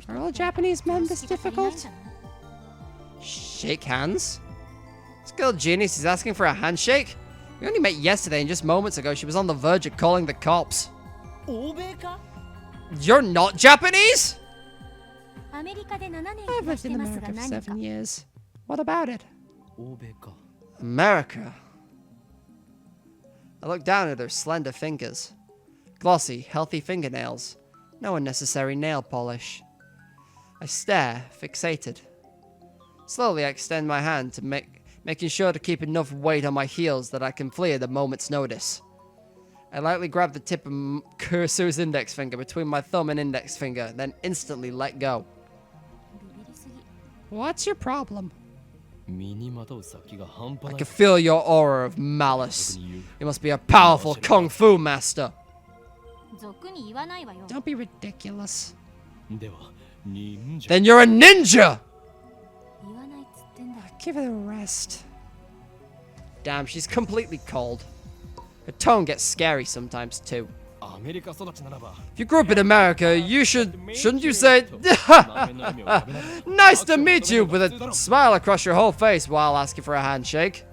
Are all Japanese men this difficult? Shake hands? This girl genius is asking for a handshake? We only met yesterday and just moments ago she was on the verge of calling the cops. You're not Japanese? I've lived in America for 7 years. What about it? America? I look down at her slender fingers. Glossy, healthy fingernails. No unnecessary nail polish. I stare, fixated. Slowly I extend my hand to making sure to keep enough weight on my heels that I can flee at a moment's notice. I lightly grab the tip of Kurisu's index finger between my thumb and index finger, then instantly let go. What's your problem? I can feel your aura of malice. You must be a powerful kung fu master. Don't be ridiculous. Then you're a ninja! Give it a rest. Damn, she's completely cold. Her tone gets scary sometimes too. If you grew up in America, you shouldn't you say, nice to meet you, with a smile across your whole face while asking for a handshake?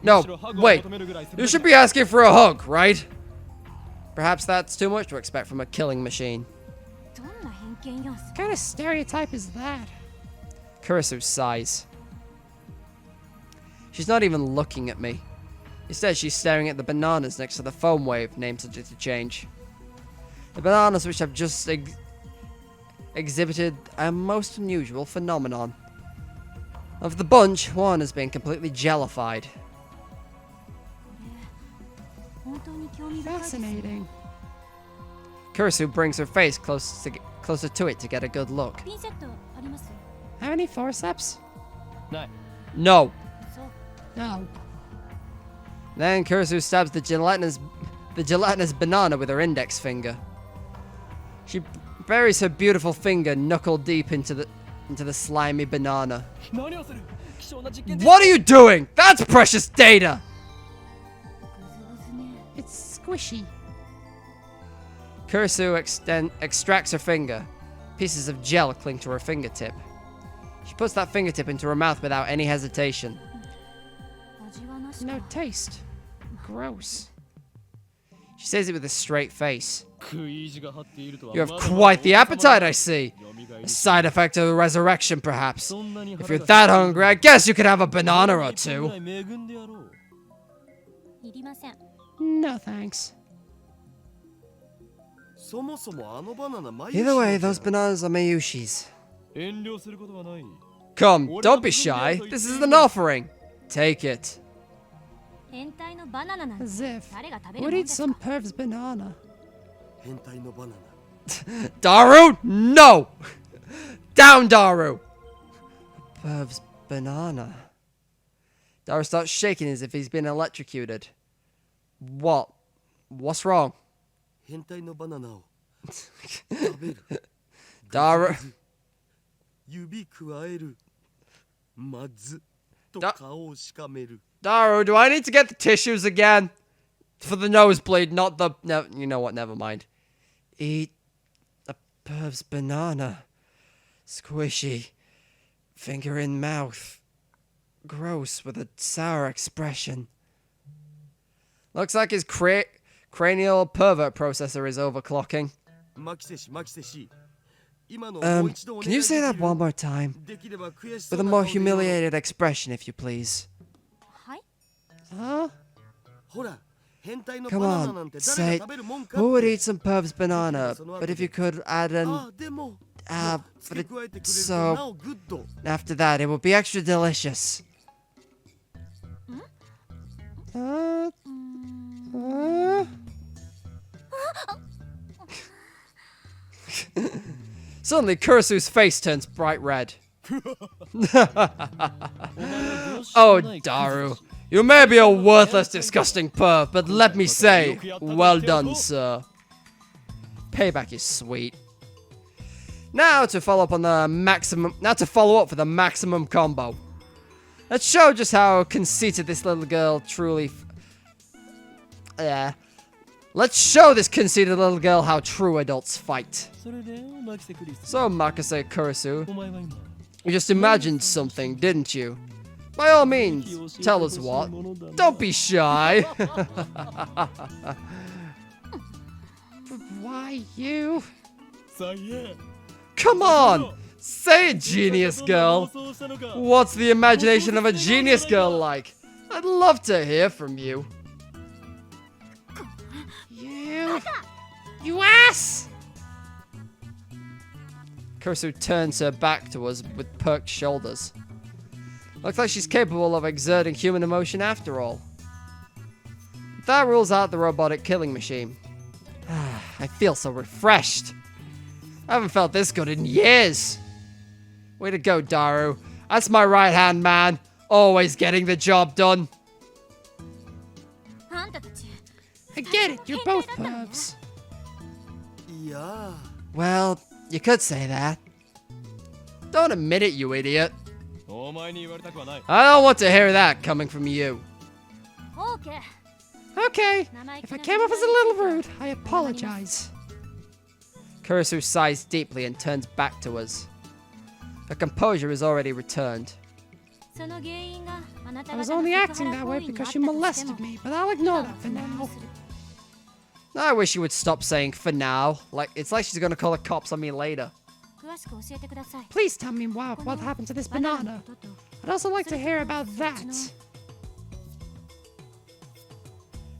No, wait, you should be asking for a hug, right? Perhaps that's too much to expect from a killing machine. What kind of stereotype is that? Kurisu sighs. She's not even looking at me. Instead, she's staring at the bananas next to the foam wave, name subject to change. The bananas which have just exhibited a most unusual phenomenon. Of the bunch, one has been completely jellified. Fascinating. Kurisu brings her face closer to it to get a good look. Have any forceps? No. No. Then Kurisu stabs the gelatinous banana with her index finger. She buries her beautiful finger knuckle deep into the slimy banana. What are you doing? That's precious data! It's squishy. Kurisu extracts her finger. Pieces of gel cling to her fingertip. She puts that fingertip into her mouth without any hesitation. No taste. Gross. She says it with a straight face. You have quite the appetite, I see. A side effect of the resurrection, perhaps. If you're that hungry, I guess you could have a banana or two. No thanks. Either way, those bananas are Mayushi's. Come, don't be shy. This is an offering. Take it. As if. Would eat some perv's banana. Daru, no! Down, Daru! Perv's banana. Daru starts shaking as if he's been electrocuted. What? What's wrong? Daru. Daru, do I need to get the tissues again? For the nosebleed, not the... No, you know what, never mind. Eat a perv's banana. Squishy. Finger in mouth. Gross, with a sour expression. Looks like his cranial pervert processor is overclocking. Can you say that one more time? With a more humiliated expression, if you please. Huh? Come on, say, who would eat some perv's banana? But if you could add an... but so... After that, it would be extra delicious. Suddenly, Kurisu's face turns bright red. Oh, Daru. You may be a worthless, disgusting perv, but let me say, well done, sir. Payback is sweet. Now to follow up for the maximum combo. Let's show just how conceited this little girl truly... Let's show this conceited little girl how true adults fight. So, Makase Kurisu, you just imagined something, didn't you? By all means, tell us what. Don't be shy. Why you? Come on! Say it, genius girl. What's the imagination of a genius girl like? I'd love to hear from you. You ass! Kurisu turns her back to us with perked shoulders. Looks like she's capable of exerting human emotion after all. That rules out the robotic killing machine. I feel so refreshed. I haven't felt this good in years. Way to go, Daru. That's my right-hand man. Always getting the job done. I get it, you're both pervs. Well, you could say that. Don't admit it, you idiot. I don't want to hear that coming from you. Okay, if I came off as a little rude, I apologize. Kurisu sighs deeply and turns back to us. Her composure is already returned. I was only acting that way because you molested me, but I'll ignore that for now. I wish you would stop saying for now. It's like she's gonna call the cops on me later. Please tell me what happened to this banana. I'd also like to hear about that.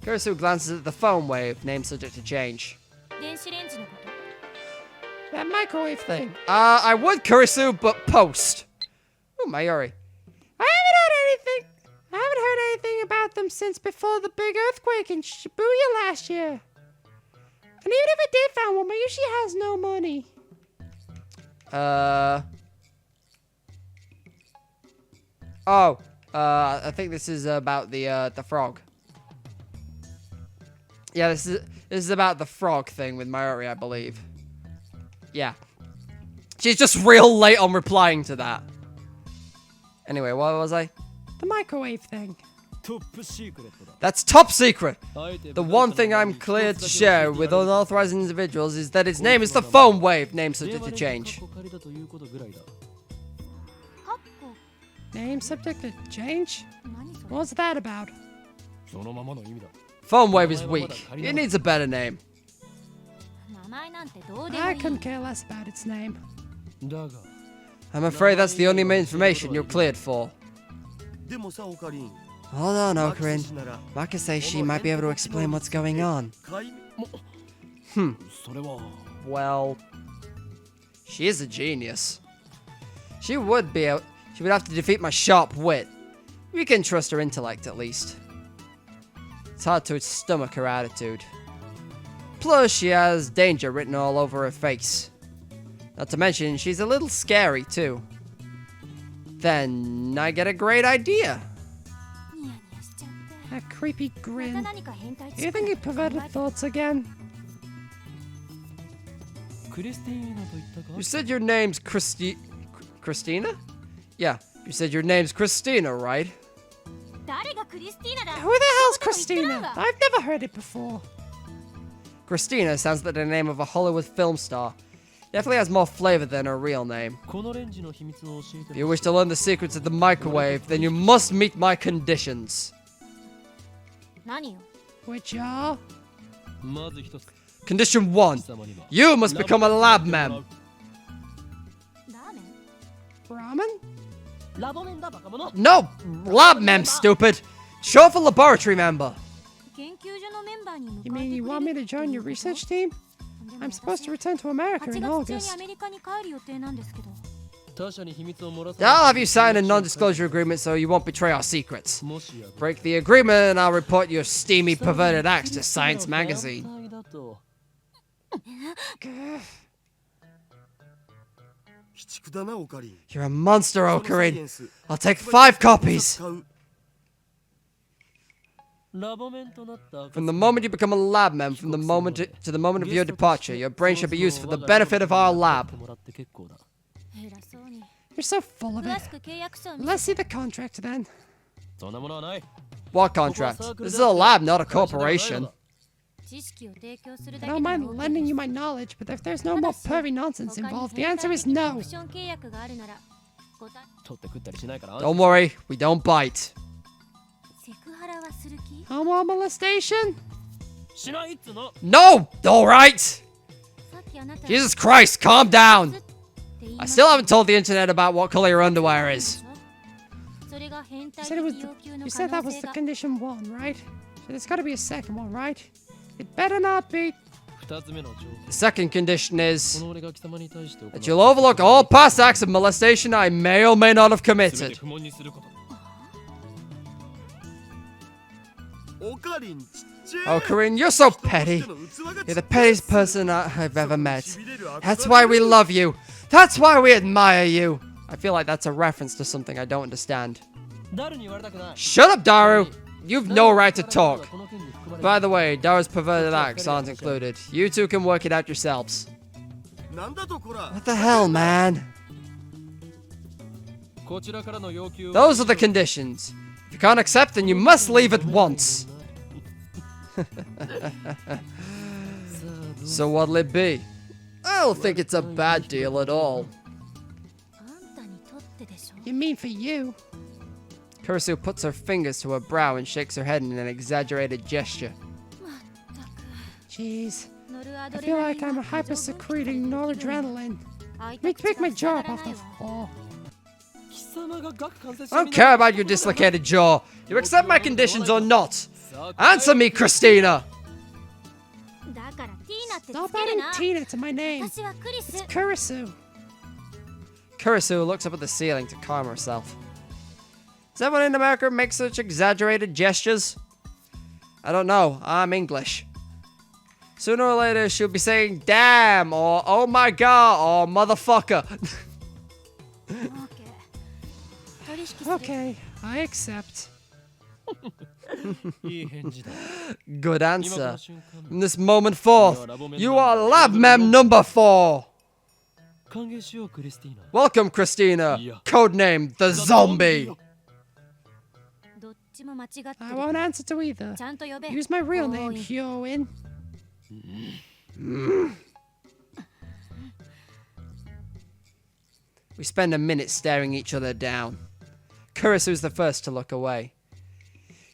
Kurisu glances at the phone wave, name subject to change. That microwave thing. I would, Kurisu, but post. Oh, Mayuri. I haven't heard anything about them since before the big earthquake in Shibuya last year. And even if I did find one, Mayushi has no money. I think this is about the frog. Yeah, this is about the frog thing with Mayuri, I believe. Yeah. She's just real late on replying to that. Anyway, what was I? The microwave thing. That's top secret. The one thing I'm cleared to share with unauthorized individuals is that its name is the phone wave, name subject to change. Name subject to change? What's that about? Phone wave is weak. It needs a better name. I couldn't care less about its name. I'm afraid that's the only information you're cleared for. Hold on, Ocarin. Maka says she might be able to explain what's going on. Well, she is a genius. She would have to defeat my sharp wit. We can trust her intellect, at least. It's hard to stomach her attitude. Plus, she has danger written all over her face. Not to mention, she's a little scary, too. Then, I get a great idea. That creepy grin. You think he perverted thoughts again? You said your name's Christina? Yeah, you said your name's Christina, right? Who the hell's Christina? I've never heard it before. Christina sounds like the name of a Hollywood film star. Definitely has more flavor than her real name. If you wish to learn the secrets of the microwave, then you must meet my conditions. Which are? Condition 1. You must become a lab mem. Ramen? No! Lab mem, stupid! Short for laboratory member. You mean you want me to join your research team? I'm supposed to return to America in August. I'll have you sign a non-disclosure agreement so you won't betray our secrets. Break the agreement and I'll report your steamy, perverted acts to Science magazine. You're a monster, Ocarin. I'll take 5 copies. From the moment you become a lab mem, from the moment to the moment of your departure, your brain should be used for the benefit of our lab. You're so full of it. Let's see the contract then. What contract? This is a lab, not a corporation. I don't mind lending you my knowledge, but if there's no more pervy nonsense involved, the answer is no. Don't worry, we don't bite. Homo molestation? No! Alright! Jesus Christ, calm down! I still haven't told the internet about what color your underwear is. You said that was the condition 1, right? So there's gotta be a second one, right? It better not be. The second condition is that you'll overlook all past acts of molestation I may or may not have committed. Ocarin, you're so petty. You're the pettiest person I've ever met. That's why we love you. That's why we admire you. I feel like that's a reference to something I don't understand. Shut up, Daru. You've no right to talk. By the way, Daru's perverted acts aren't included. You two can work it out yourselves. What the hell, man? Those are the conditions. If you can't accept them, you must leave at once. So what'll it be? I don't think it's a bad deal at all. You mean for you? Kurisu puts her fingers to her brow and shakes her head in an exaggerated gesture. Jeez. I feel like I'm hyper-secreting noradrenaline. Pick my jaw up off the floor. I don't care about your dislocated jaw. You accept my conditions or not? Answer me, Christina! Stop adding Tina to my name. It's Kurisu. Kurisu looks up at the ceiling to calm herself. Does everyone in America make such exaggerated gestures? I don't know. I'm English. Sooner or later, she'll be saying damn, or oh my god, or motherfucker. Okay, I accept. Good answer. From this moment forth, you are lab mem number 4. Welcome, Christina. Codename the Zombie. I won't answer to either. Use my real name, Hyoin. We spend a minute staring each other down. Kurisu's the first to look away.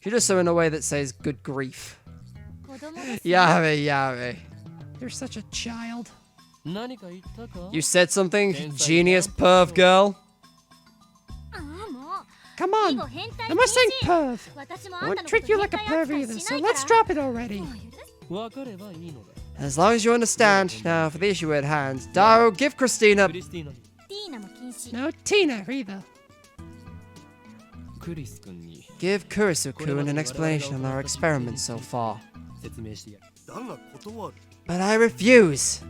She does so in a way that says, good grief. Yare, yare. You're such a child. You said something, genius perv girl? Come on! Am I saying perv? I won't treat you like a perv either, so let's drop it already. As long as you understand. Now, for the issue at hand, Daru, give Christina... No Tina either. Give Kurisu-kun an explanation on our experiments so far. But I refuse.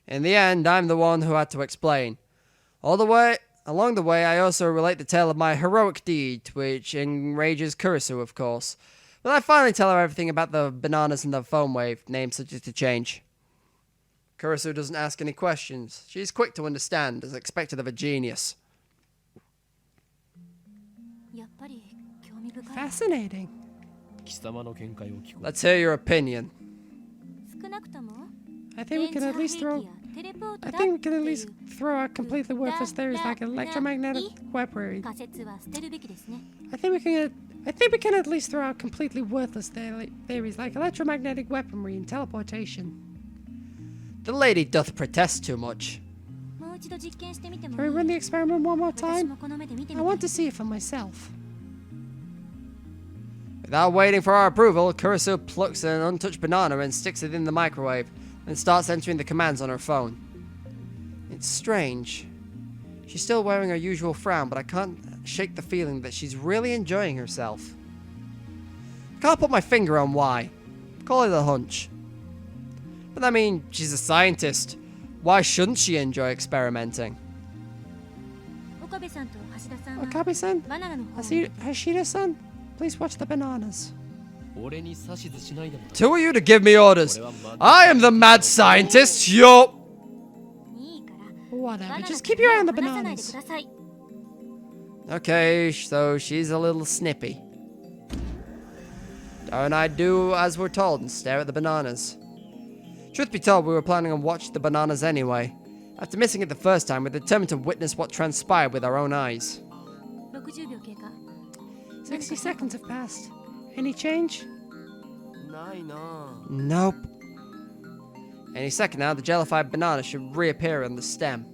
In the end, I'm the one who had to explain. Along the way, I also relate the tale of my heroic deed, which enrages Kurisu, of course. But I finally tell her everything about the bananas and the foam wave, names subject to change. Kurisu doesn't ask any questions. She's quick to understand, as expected of a genius. Fascinating. Let's hear your opinion. I think we can at least throw out completely worthless theories like electromagnetic weaponry. I think we can at least throw out completely worthless theories like electromagnetic weaponry and teleportation. The lady doth protest too much. Can we run the experiment one more time? I want to see it for myself. Without waiting for our approval, Kurisu plucks an untouched banana and sticks it in the microwave, and starts entering the commands on her phone. It's strange. She's still wearing her usual frown, but I can't shake the feeling that she's really enjoying herself. I can't put my finger on why. Call it a hunch. But I mean, she's a scientist. Why shouldn't she enjoy experimenting? Okabe-san? Hashida-san? Please watch the bananas. Two of you to give me orders. I am the mad scientist, yup. Whatever, just keep your eye on the bananas. Okay, so she's a little snippy. Daru and I do as we're told and stare at the bananas. Truth be told, we were planning on watching the bananas anyway. After missing it the first time, we're determined to witness what transpired with our own eyes. 60 seconds have passed. Any change? Nope. Any second now, the jellified banana should reappear on the stem.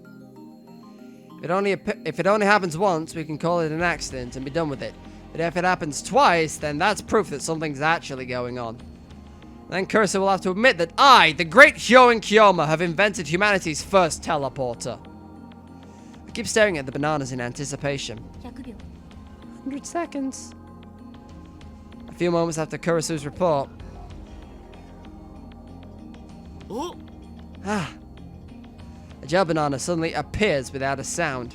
If it only happens once, we can call it an accident and be done with it. But if it happens twice, then that's proof that something's actually going on. Then Kurisu will have to admit that I, the great Hyoin Kyoma, have invented humanity's first teleporter. I keep staring at the bananas in anticipation. 100 seconds. A few moments after Kurisu's report. A gel banana suddenly appears without a sound.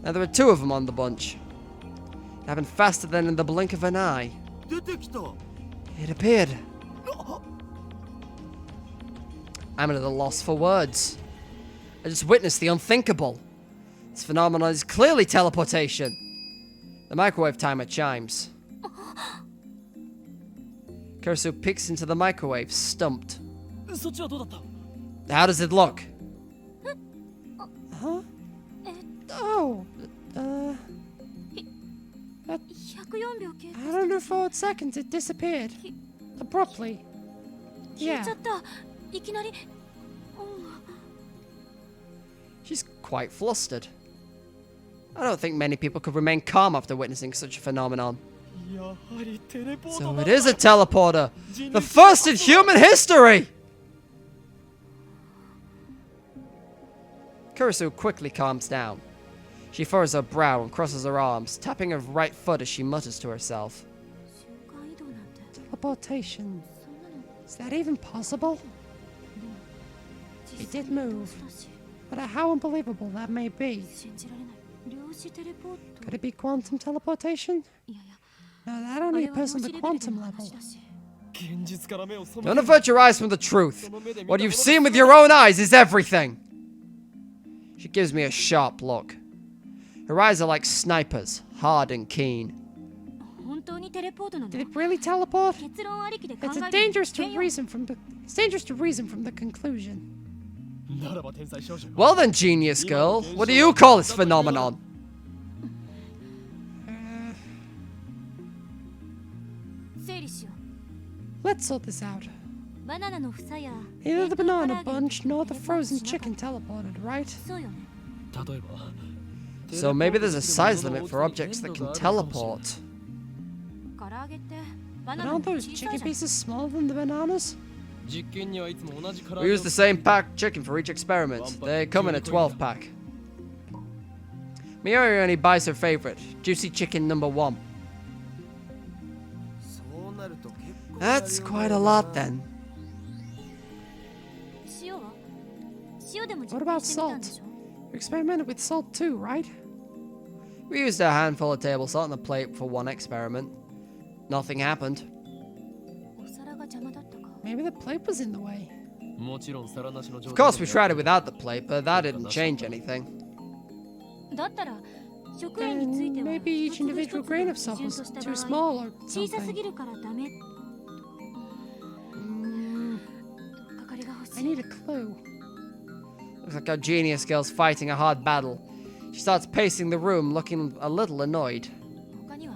Now there are two of them on the bunch. It happened faster than in the blink of an eye. It appeared. I'm at a loss for words. I just witnessed the unthinkable. This phenomenon is clearly teleportation. The microwave timer chimes. Kurisu peeks into the microwave, stumped. How does it look? Huh? Oh, I don't know, 4 seconds it disappeared. Abruptly. Yeah. She's quite flustered. I don't think many people could remain calm after witnessing such a phenomenon. So it is a teleporter! The first in human history! Kurisu quickly calms down. She furrows her brow and crosses her arms, tapping her right foot as she mutters to herself. Teleportation. Is that even possible? It did move. But how unbelievable that may be. Could it be quantum teleportation? No, that only occurs on the quantum level. Don't avert your eyes from the truth. What you've seen with your own eyes is everything. She gives me a sharp look. Her eyes are like snipers, hard and keen. Did it really teleport? It's dangerous to reason from the conclusion. Well then, genius girl, what do you call this phenomenon? Let's sort this out. バナナの房や Neither the 冷凍 banana 唐揚げに bunch nor the テレポート frozen しなかった chicken teleported, right? そうよね 例えば So maybe there's a size limit for objects that can teleport. 唐揚げってバナ But ナの aren't 小 those さい chicken じゃん pieces smaller than the bananas? 実験にはいつも同じ唐揚 We げ use the same pack chicken for each experiment. They come in a 12 pack. Miori only buys her favorite, juicy chicken number 1. そうなると結構 That's quite a lot then. 塩は塩でも What 実 about 験してみたんでしょ You experimented with salt too, right? We used a handful of table salt on the plate for one experiment. Nothing happened. お皿が邪魔だったか Maybe the plate was in the way. もちろん皿なしの状 Of 態 course, we tried it without the plate, but that didn't change anything. だったら食塩について Then は maybe each 一つ individual 一つ grain が of 基 salt 準 was とした too 場合 small or 小さすぎ something. るからダメ Mm, かかりが欲し I い need a clue. Looks like our genius girl's fighting a hard battle. She starts pacing the room, looking a little annoyed. 他には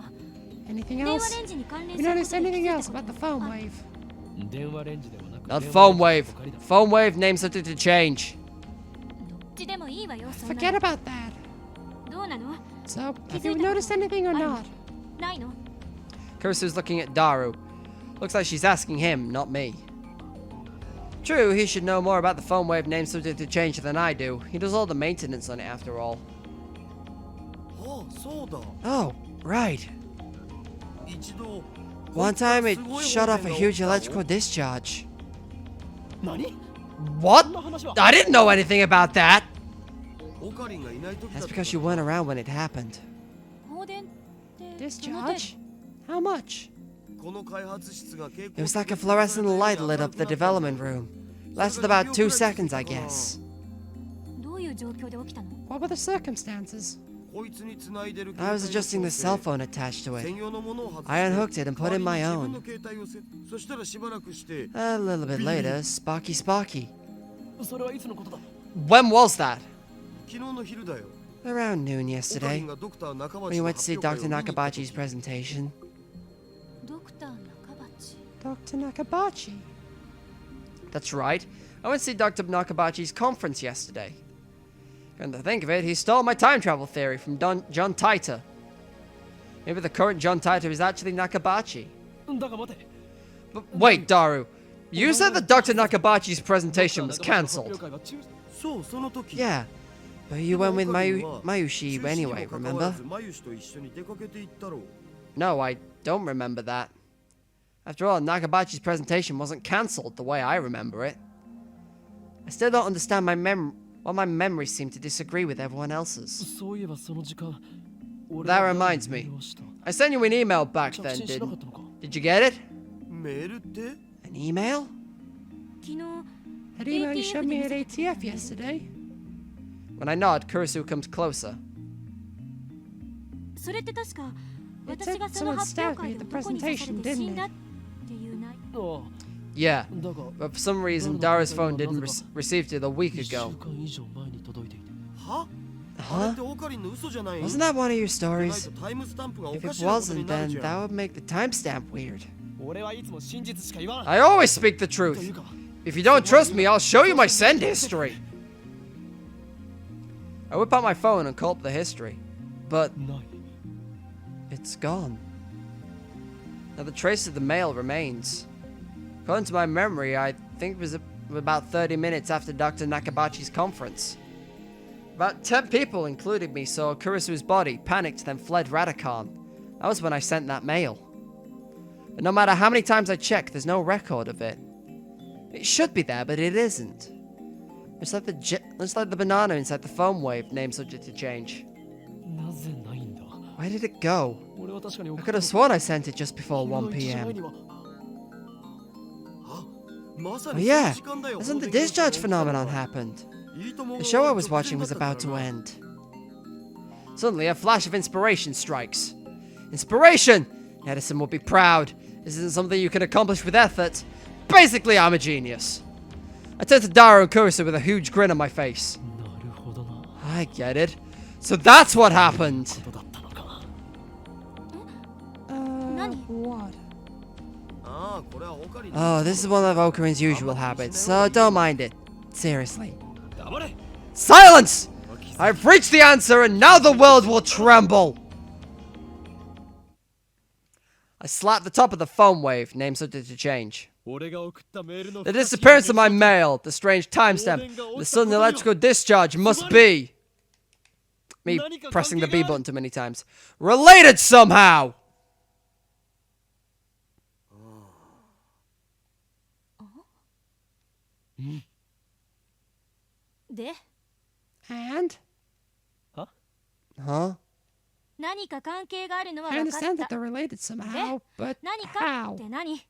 Anything 電話 else? レンジに関連 You したこ noticed とで気づ anything いた else こ about と the は phone あ wave? 電話レンジではなく Not 電 phone 話レン wave. ジの係だ Phone wave names something to change. どっちでもいいわよそんな Forget の about that. どうなの So, have you noticed anything or not? ないの Kurisu's looking at Daru. Looks like she's asking him, not me. True, he should know more about the phone wave names subject to change than I do. He does all the maintenance on it after all. ああそうだ Oh, right. 一度 One time it すごい shut off a 方言 huge が起きた electrical discharge. 何 What? そんな話は I didn't know anything about that! オカリンがいない時だ That's った because you weren't around when it happened. 放電ってその程度 Discharge? How much? この開発室が It was like a fluorescent light lit up the development room. Lasted about 2 seconds, I guess. どういう状況で起きたの What were the circumstances? こいつに繋いでる I was adjusting the cell phone attached to it. 専用のものを外して I unhooked it and put in my 代わり own. に自分の携帯をそしたらしばらくして A little bit later, Sparky Sparky. それはいつのことだ When was that? 昨日の昼だよ Around noon オカリ yesterday. ンがドクター中 When 鉢 you の went to 発 see 表会を Dr. 見に行った時 Nakabachi's presentation. ドクター中鉢 Dr. Nakabachi. That's right. I went to see Dr. Nakabachi's conference yesterday. Come to think of it, he stole my time travel theory from John Titor. Maybe the current John Titor is actually Nakabachi. だが待て But wait, Daru. You said that Dr. Nakabachi's presentation was cancelled. そうその時 Yeah. But you went with Mayushi anyway, remember? マユシと一緒に出かけて行ったろう No, I don't remember that. After all, Nakabachi's presentation wasn't cancelled the way I remember it. I still don't understand why my memories seem to disagree with everyone else's. そういえばその時間 That reminds me. I sent you an email back then, 着信しなかったのか did you get it? メールって An email? 昨日 That email you showed me at ATF yesterday. When I nod, Kurisu comes closer. それって確か It 私 said がその someone 発 stabbed 表 me 会 at で the 男に刺され presentation, て死 didn't んだっ it? ていうないあ Yeah, あだが but for some reason, Dara's phone didn't received it a week 1週 ago. 間以上前に届いていてはあれ Huh? ってオカリンの嘘じゃない Wasn't that one of your じゃない stories? とタイムスタンプがお If か it しなことに wasn't, なる then じゃ that ん would make the timestamp weird. 俺はいつも真実しか言わない I always speak the と truth. いうか If you don't trust me, I'll show you my send history. I whip out my phone and call up the history. But ない it's gone. Now the trace of the mail remains. According to my memory, I think it was about 30 minutes after Dr. Nakabachi's conference. About 10 people, including me, saw Kurisu's body, panicked, then fled Radicon. That was when I sent that mail. But no matter how many times I check, there's no record of it. It should be there, but it isn't. It's like the banana inside the phone wave, name subject to change. なぜないんだ Where did it go? 俺は確かに I 送 could った have sworn I sent it just before 昨 1日1時前 p.m. にはあまさ Oh にその yeah, 時間だよ that's when the 放電現象が discharge 起きたの phenomenon は happened. いいとも The が show I 直 was 前 watching だ was ったから about to な end. Suddenly, a flash of inspiration strikes. Inspiration! Edison will be proud. This isn't something you can accomplish with effort. Basically, I'm a genius. I turn to Dara and Kurisu with a huge grin on my face. なるほどな I get it. So that's what happened. ことだったのか What? あ Oh, this is one of Okarin's usual habits, so don't mind it. Seriously. 黙れ Silence! I've reached the answer and now the world will tremble! I slapped the top of the phone wave, name subject to change. 俺が送ったメールの The disappearance of my mail, the strange timestamp, the sudden electrical discharge must be... Me pressing the B button too many times. Related somehow! で And? Huh? 何か関係があるのは I 分か understand っ that た they're related somehow, but 何か how? って何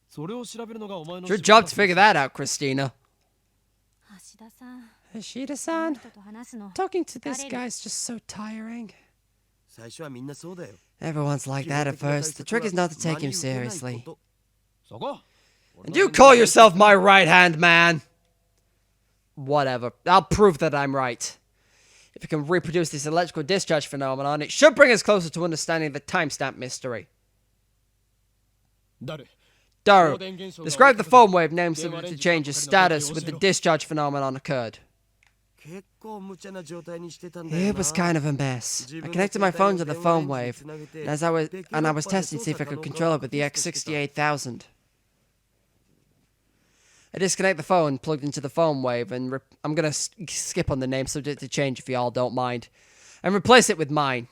それを調べるのがお前の It's your job to figure that out, Christina. 橋田さん Hashida-san, 人と話すの talking to this guy's just so tiring. 最初はみんなそうだよ。 Everyone's like that at first. The trick is not to take him seriously. そこ And you call yourself my right-hand man? Whatever. I'll prove that I'm right. If you can reproduce this electrical discharge phenomenon, it should bring us closer to understanding the timestamp mystery. 誰 Daru, describe the phone wave name subject to change its status with the discharge phenomenon occurred. 結構無茶な状態にしてたんだよな。 It was kind of a mess. I connected my phone to the phone wave, and I was testing to see if I could control it with the X68000. I disconnect the phone, plugged into the phone wave, and I'm gonna skip on the name subject to change if y'all don't mind, and replace it with mine.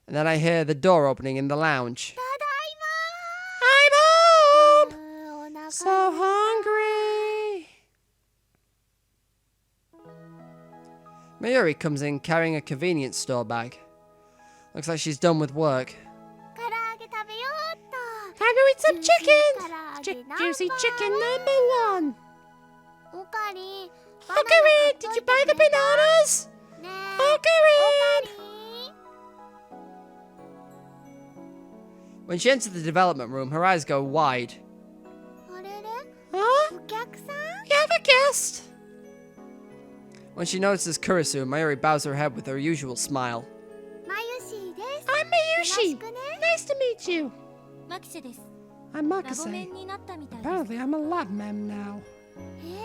And then I hear the door opening in the lounge. I'm home! So hungry! Mayuri comes in carrying a convenience store bag. Looks like she's done with work. 唐揚げ食べようっと Time to eat some chicken! 唐揚げナンバー Juicy chicken number 1! おかり Okarin, did you buy the bananas? ね Okarin! When she enters the development room, her eyes go wide. あれれ Huh? お客さん You have a guest? When she notices Kurisu, Mayuri bows her head with her usual smile. まゆしです I'm よろし Mayushi. くね Nice to meet you. マキセです I'm ラボ Makase. メンになったみたいです Apparently, I'm a lab mem now. え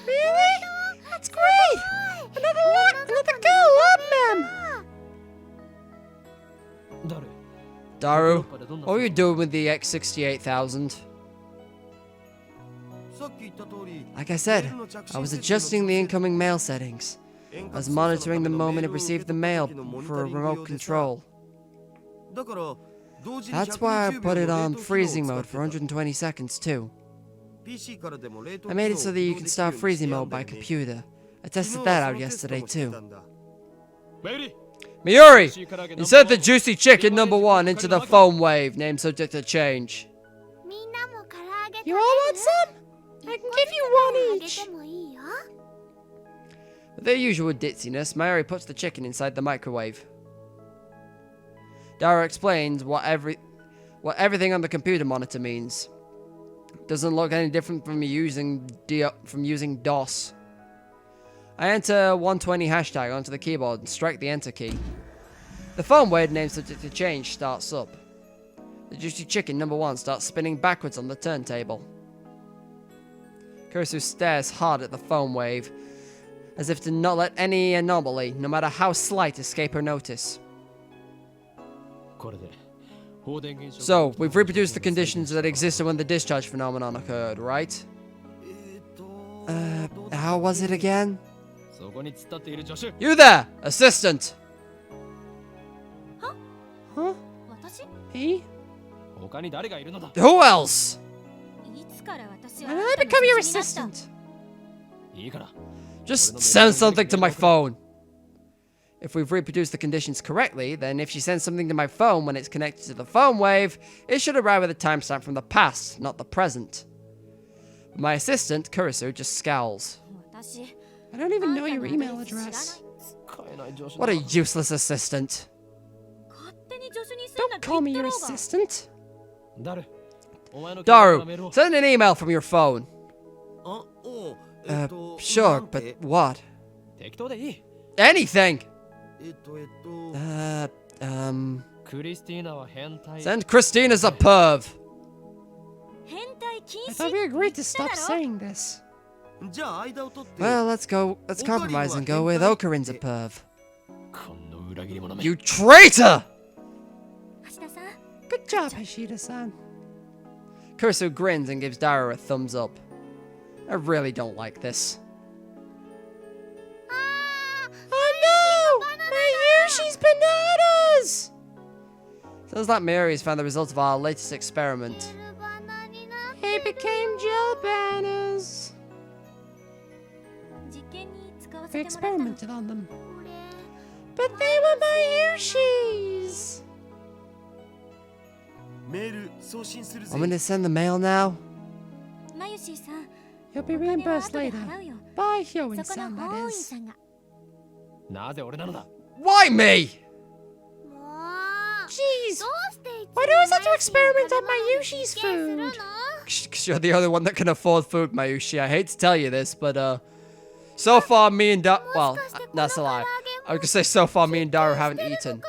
Really? That's great! Another girl lab mem! 誰 Daru, what were you doing with the X68000? さっき言った通り、 Like I said, I was adjusting the incoming mail settings. I was monitoring the moment it received the mail for a remote control. だから同時に That's why I put it on 120 freezing 秒 mode for 120 seconds too. PC からでも冷凍 I made it so that you can start freezing mode by 機能を computer. I tested that out yesterday 昨日 too. はそのテストもしてたんだ。メイリー Mayuri! Insert the juicy chicken number 1 into the phone wave. Name subject to change. みんなも唐揚げ食べ You る all want some? I can give you あ one げ each. てもいいよ With their usual ditziness, Mayuri puts the chicken inside the microwave. Dara explains what everything on the computer monitor means. Doesn't look any different from using DOS. I enter 120 hashtag onto the keyboard and strike the enter key. The phone wave name subject to change starts up. The juicy chicken number 1 starts spinning backwards on the turntable. Kurisu stares hard at the phone wave, as if to not let any anomaly, no matter how slight, escape her notice. これで放電現象 So, we've reproduced the conditions that existed when the discharge phenomenon occurred, right? どうだ How was it again? そこに突っ立っている助手 You there, assistant! Huh? 私 Me? 他に誰がいるのだ Who else? いつから私は When あ did な I たの become your 助手になった assistant? いいから Just send something to my phone. If we've reproduced the conditions correctly, then if she sends something to my phone when it's connected to the phone wave, it should arrive with a timestamp from the past, not the present. But my assistant, Kurisu, just scowls. 私 I don't even know あん your たの email アドレス知らない address. 使えない助手 What a useless assistant. 勝手に助手にするな Don't って call 言 me った your ろうが assistant. 誰お前の携帯からメール Daru, を send an email from your phone. あ、おう、Sure, なんて but what? 適当でいい Anything! え Uh, クリスティーナは変態 Send Christine as a perv. 変態禁 I 止 thought we agreed to 言った stop だろ saying this. じゃあ間を取って Well, let's go. Let's compromise and go with Okarin's a perv. この裏切り者め You traitor! 橋田さん Good job, Hashida-san. Kurisu grins and gives Daru a thumbs up. I really don't like this. Oh no! Mayushi's bananas! Sounds like Mayuri's found the result of our latest experiment. He became gel bananas. 実験に使わ We せてもらったの experimented on them. これ But they were Mayushi's! メール送信するぜ Want me to send the mail now? マユシーさん You'll be お金は reimbursed 後で later. 払うよ By そこ Hyoin-san, の that 法院 is. さんがなぜ俺なのだ Why me? もう Jeez! どうしていつも Why do I always have to マユシー experiment の on 体を Mayushi's 実験する food? の Because you're the only one that can afford food, Mayushi. I hate to tell you this, but so far me and well, that's a lie. I was gonna say so far me and Daru haven't eaten.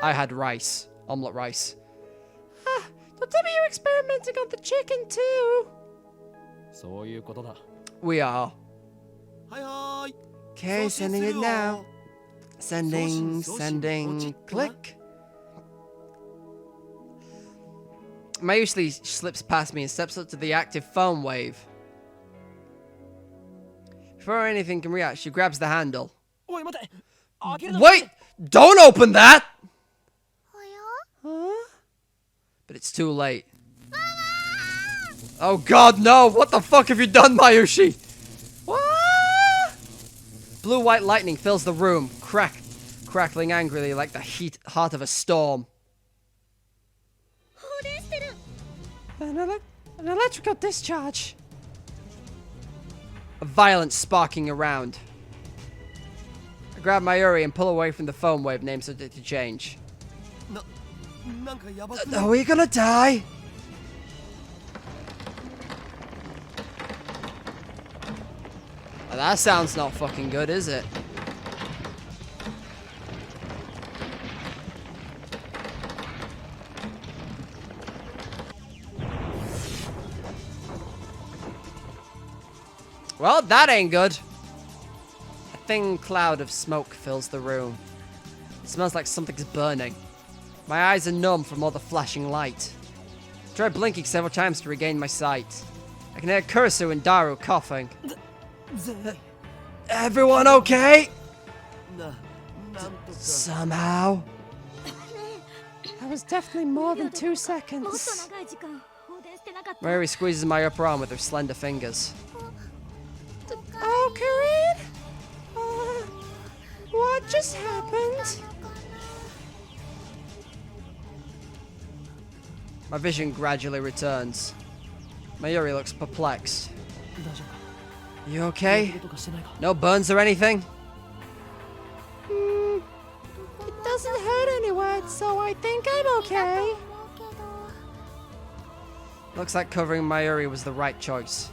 I had rice, omelette rice. Ah, don't tell me you're experimenting on the chicken too! そういうことだ We are. はいはーい Okay, 送信 sending す it るよ now. Sending, Social, social. sending, Oh, click. Mayushi slips past me and steps up to the active phone wave. Before anything can react, she grabs the handle. おい待て開けるな Wait! Don't open that! おや Huh? But it's too late. Oh god, no! What the fuck have you done, Mayushi? What? Blue-white lightning fills the room, crackling angrily like the heart of a storm. 放電してる An electrical discharge. A violence sparking around. I grab Mayuri and pull away from the phone wave named subject to change. なんかやばくない Are we gonna die? That sounds not fucking good, is it? Well, that ain't good. A thin cloud of smoke fills the room. It smells like something's burning. My eyes are numb from all the flashing light. I try blinking several times to regain my sight. I can hear Kurisu and Daru coughing. Everyone okay? なんとか Somehow. That was definitely more than 2もっと seconds. 長い時間放電してなかった Mary squeezes my upper arm with her slender fingers. Oh, Corinne? What just happened? My vision gradually returns. Mayuri looks perplexed. 大丈夫か You okay? 仕事とかしてないか No burns or anything? It doesn't hurt anywhere, so I think I'm okay. Looks like covering Mayuri was the right choice.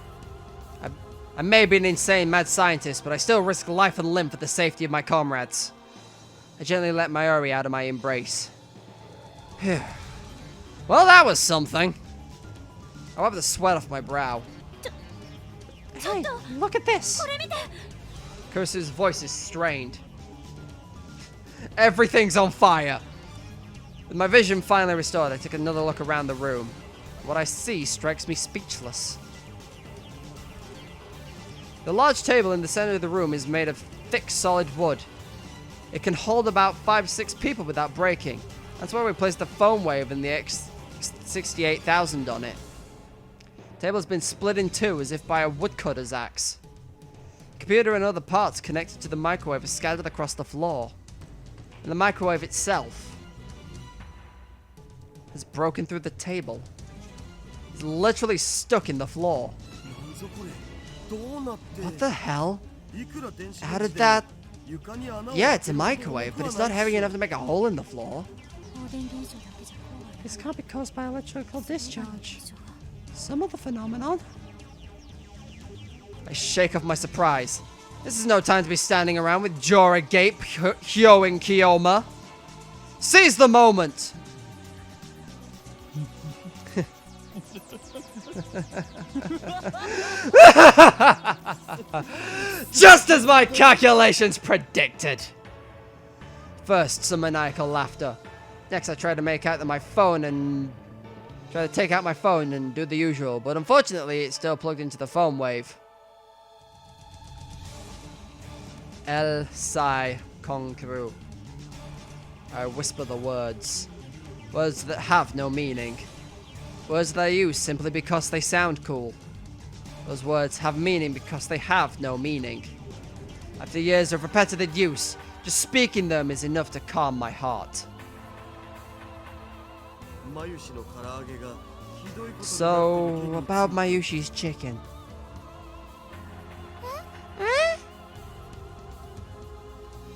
I may be an insane mad scientist, but I still risk life and limb for the safety of my comrades. I gently let Mayuri out of my embrace. Phew. Well, that was something. I wipe the sweat off my brow. Hey, look at this. これ見て Kurisu's voice is strained. Everything's on fire. With my vision finally restored, I take another look around the room. What I see strikes me speechless. The large table in the center of the room is made of thick, solid wood. It can hold about 5 to 6 people without breaking. That's why we placed the foam wave and the X68000 on it. The table has been split in two as if by a woodcutter's axe. The computer and other parts connected to the microwave are scattered across the floor. And the microwave itself has broken through the table. It's literally stuck in the floor. なんぞこれどうなって What the hell? いくら電子 How レン did ジでも that... 床に穴を Yeah, 開 it's け a る microwave, こと but は it's な not い heavy し enough to make a hole in the floor. 放電現象だけじゃこうは This can't be caused by electrical discharge. 現象が Some other phenomenon. I shake off my surprise. This is no time to be standing around with jaw agape, Hyoin Kiyoma. Seize the moment! Just as my calculations predicted. First, some maniacal laughter. Next, I tried to make out my phone and try to take out my phone and do the usual, but unfortunately, it's still plugged into the phone wave. El Sai Kongru. I whisper the words. Words that have no meaning. Words that I use simply because they sound cool. Those words have meaning because they have no meaning. After years of repetitive use, just speaking them is enough to calm my heart. So, about Mayushi's chicken.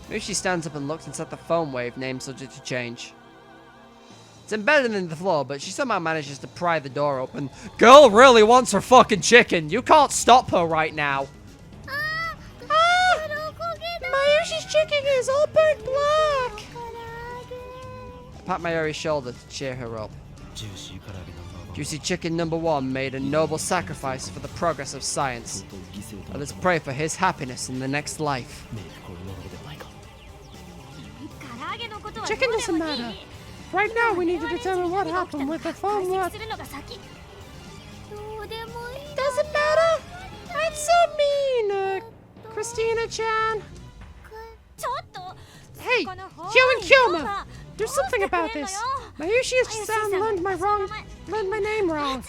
Mayushi stands up and looks inside the phone wave, name subject to change. It's embedded in the floor, but she somehow manages to pry the door open. Girl really wants her fucking chicken. You can't stop her right now. Mayushi's chicken is all burnt black. I pat Mayuri's shoulder to cheer her up. Juicy chicken number 1 made a noble sacrifice for the progress of science. Let us pray for his happiness in the next life. Chicken doesn't matter. Right now, we need to determine what happened with the phone. What? Doesn't matter. That's so mean, Christina-chan. Hey, Hyo and Kyoma, do something about this. Mayushi-san learned my name wrong.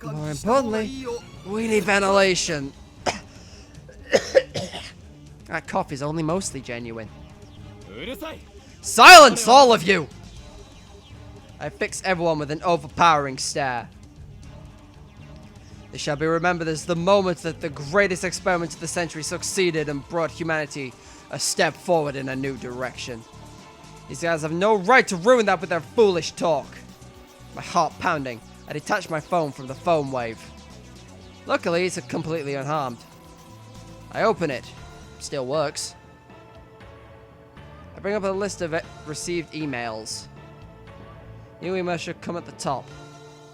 More importantly, we need ventilation. That cough is only mostly genuine. Silence, all of you! I fix everyone with an overpowering stare. This shall be remembered as the moment that the greatest experiment of the century succeeded and brought humanity a step forward in a new direction. These guys have no right to ruin that with their foolish talk. My heart pounding, I detach my phone from the phone wave. Luckily, it's completely unharmed. I open it. Still works. I bring up a list of received emails. New email should come at the top.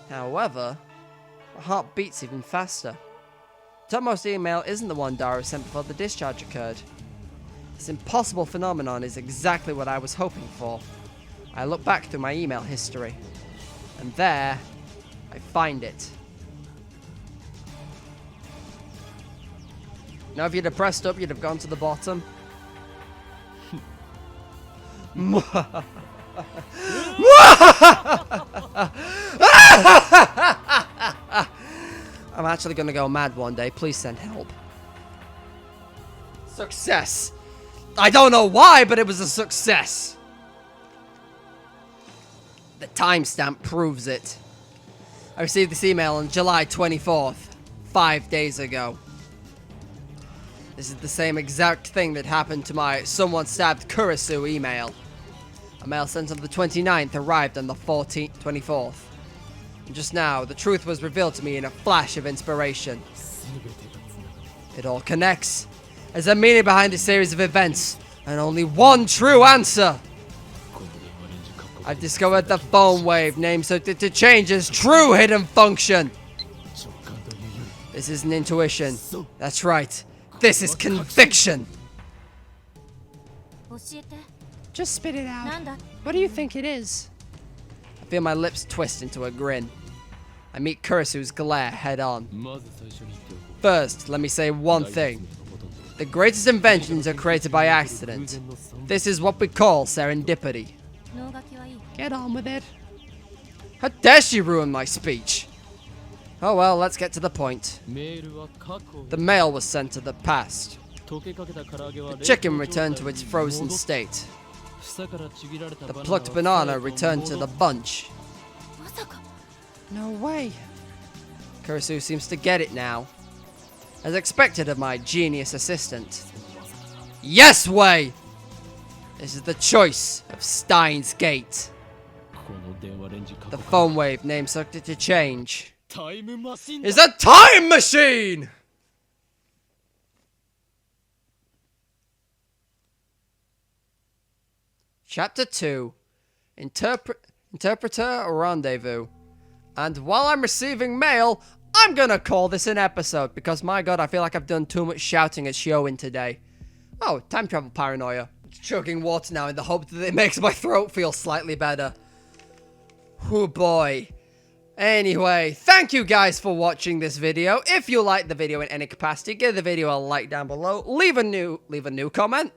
However, my heart beats even faster. The topmost email isn't the one Dara sent before the discharge occurred. This impossible phenomenon is exactly what I was hoping for. I look back through my email history, and there, I find it. Now, if you'd have pressed up, you'd have gone to the bottom. I'm actually gonna go mad one day. Please send help. Success. I don't know why, but it was a success. The timestamp proves it. I received this email on July 24th, 5 days ago. This is the same exact thing that happened to my someone stabbed Kurisu email. A mail sent on the 29th arrived on the 24th. And just now, the truth was revealed to me in a flash of inspiration. It all connects. There's a meaning behind this series of events, and only one true answer. I've discovered the phone wave name subject to change's true hidden function. This isn't intuition. That's right. This is conviction. Just spit it out. What do you think it is? I feel my lips twist into a grin. I meet Kurisu's glare head on. First, let me say one thing. The greatest inventions are created by accident. This is what we call serendipity. Get on with it. How dare she ruin my speech? Oh well, let's get to the point. The mail was sent to the past. The chicken returned to its frozen state. The plucked banana returned to the bunch. No way. Kurisu seems to get it now. As expected of my genius assistant. Yes way! This is the choice of Steins Gate. The phone wave name subject to change is a time machine! Chapter 2. Interpreter rendezvous. And while I'm receiving mail, I'm gonna call this an episode because my god, I feel like I've done too much shouting at Showin today. Oh, time travel paranoia. Chugging water now in the hope that it makes my throat feel slightly better. Oh boy. Anyway, thank you guys for watching this video. If you liked the video in any capacity, give the video a like down below. Leave a new comment.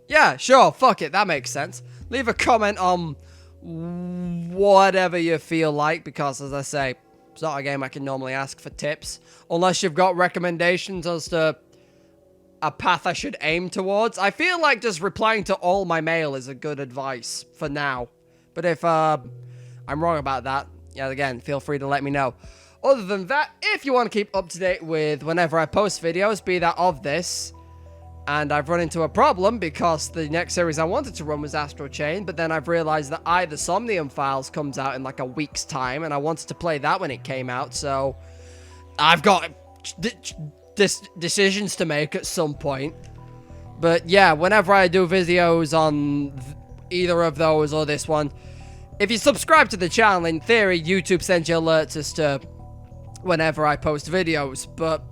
Yeah, sure, fuck it, that makes sense. Leave a comment on whatever you feel like, because as I say, it's not a game I can normally ask for tips. Unless you've got recommendations as to a path I should aim towards. I feel like just replying to all my mail is a good advice for now. But if I'm wrong about that, yeah, again, feel free to let me know. Other than that, if you want to keep up to date with whenever I post videos, be that of this, and I've run into a problem because the next series I wanted to run was Astral Chain, but then I've realized that the Somnium Files comes out in like a week's time, and I wanted to play that when it came out, so I've got decisions to make at some point. But yeah, whenever I do videos on either of those or this one, if you subscribe to the channel, in theory, YouTube sends you alerts as to whenever I post videos, but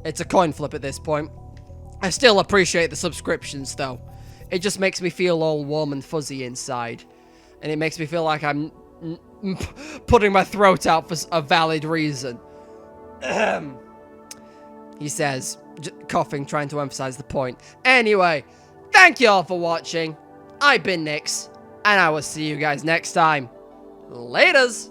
it's a coin flip at this point. I still appreciate the subscriptions, though. It just makes me feel all warm and fuzzy inside. And it makes me feel like I'm putting my throat out for a valid reason. He says, coughing, trying to emphasize the point. Anyway, thank you all for watching. I've been Nix, and I will see you guys next time. Laters!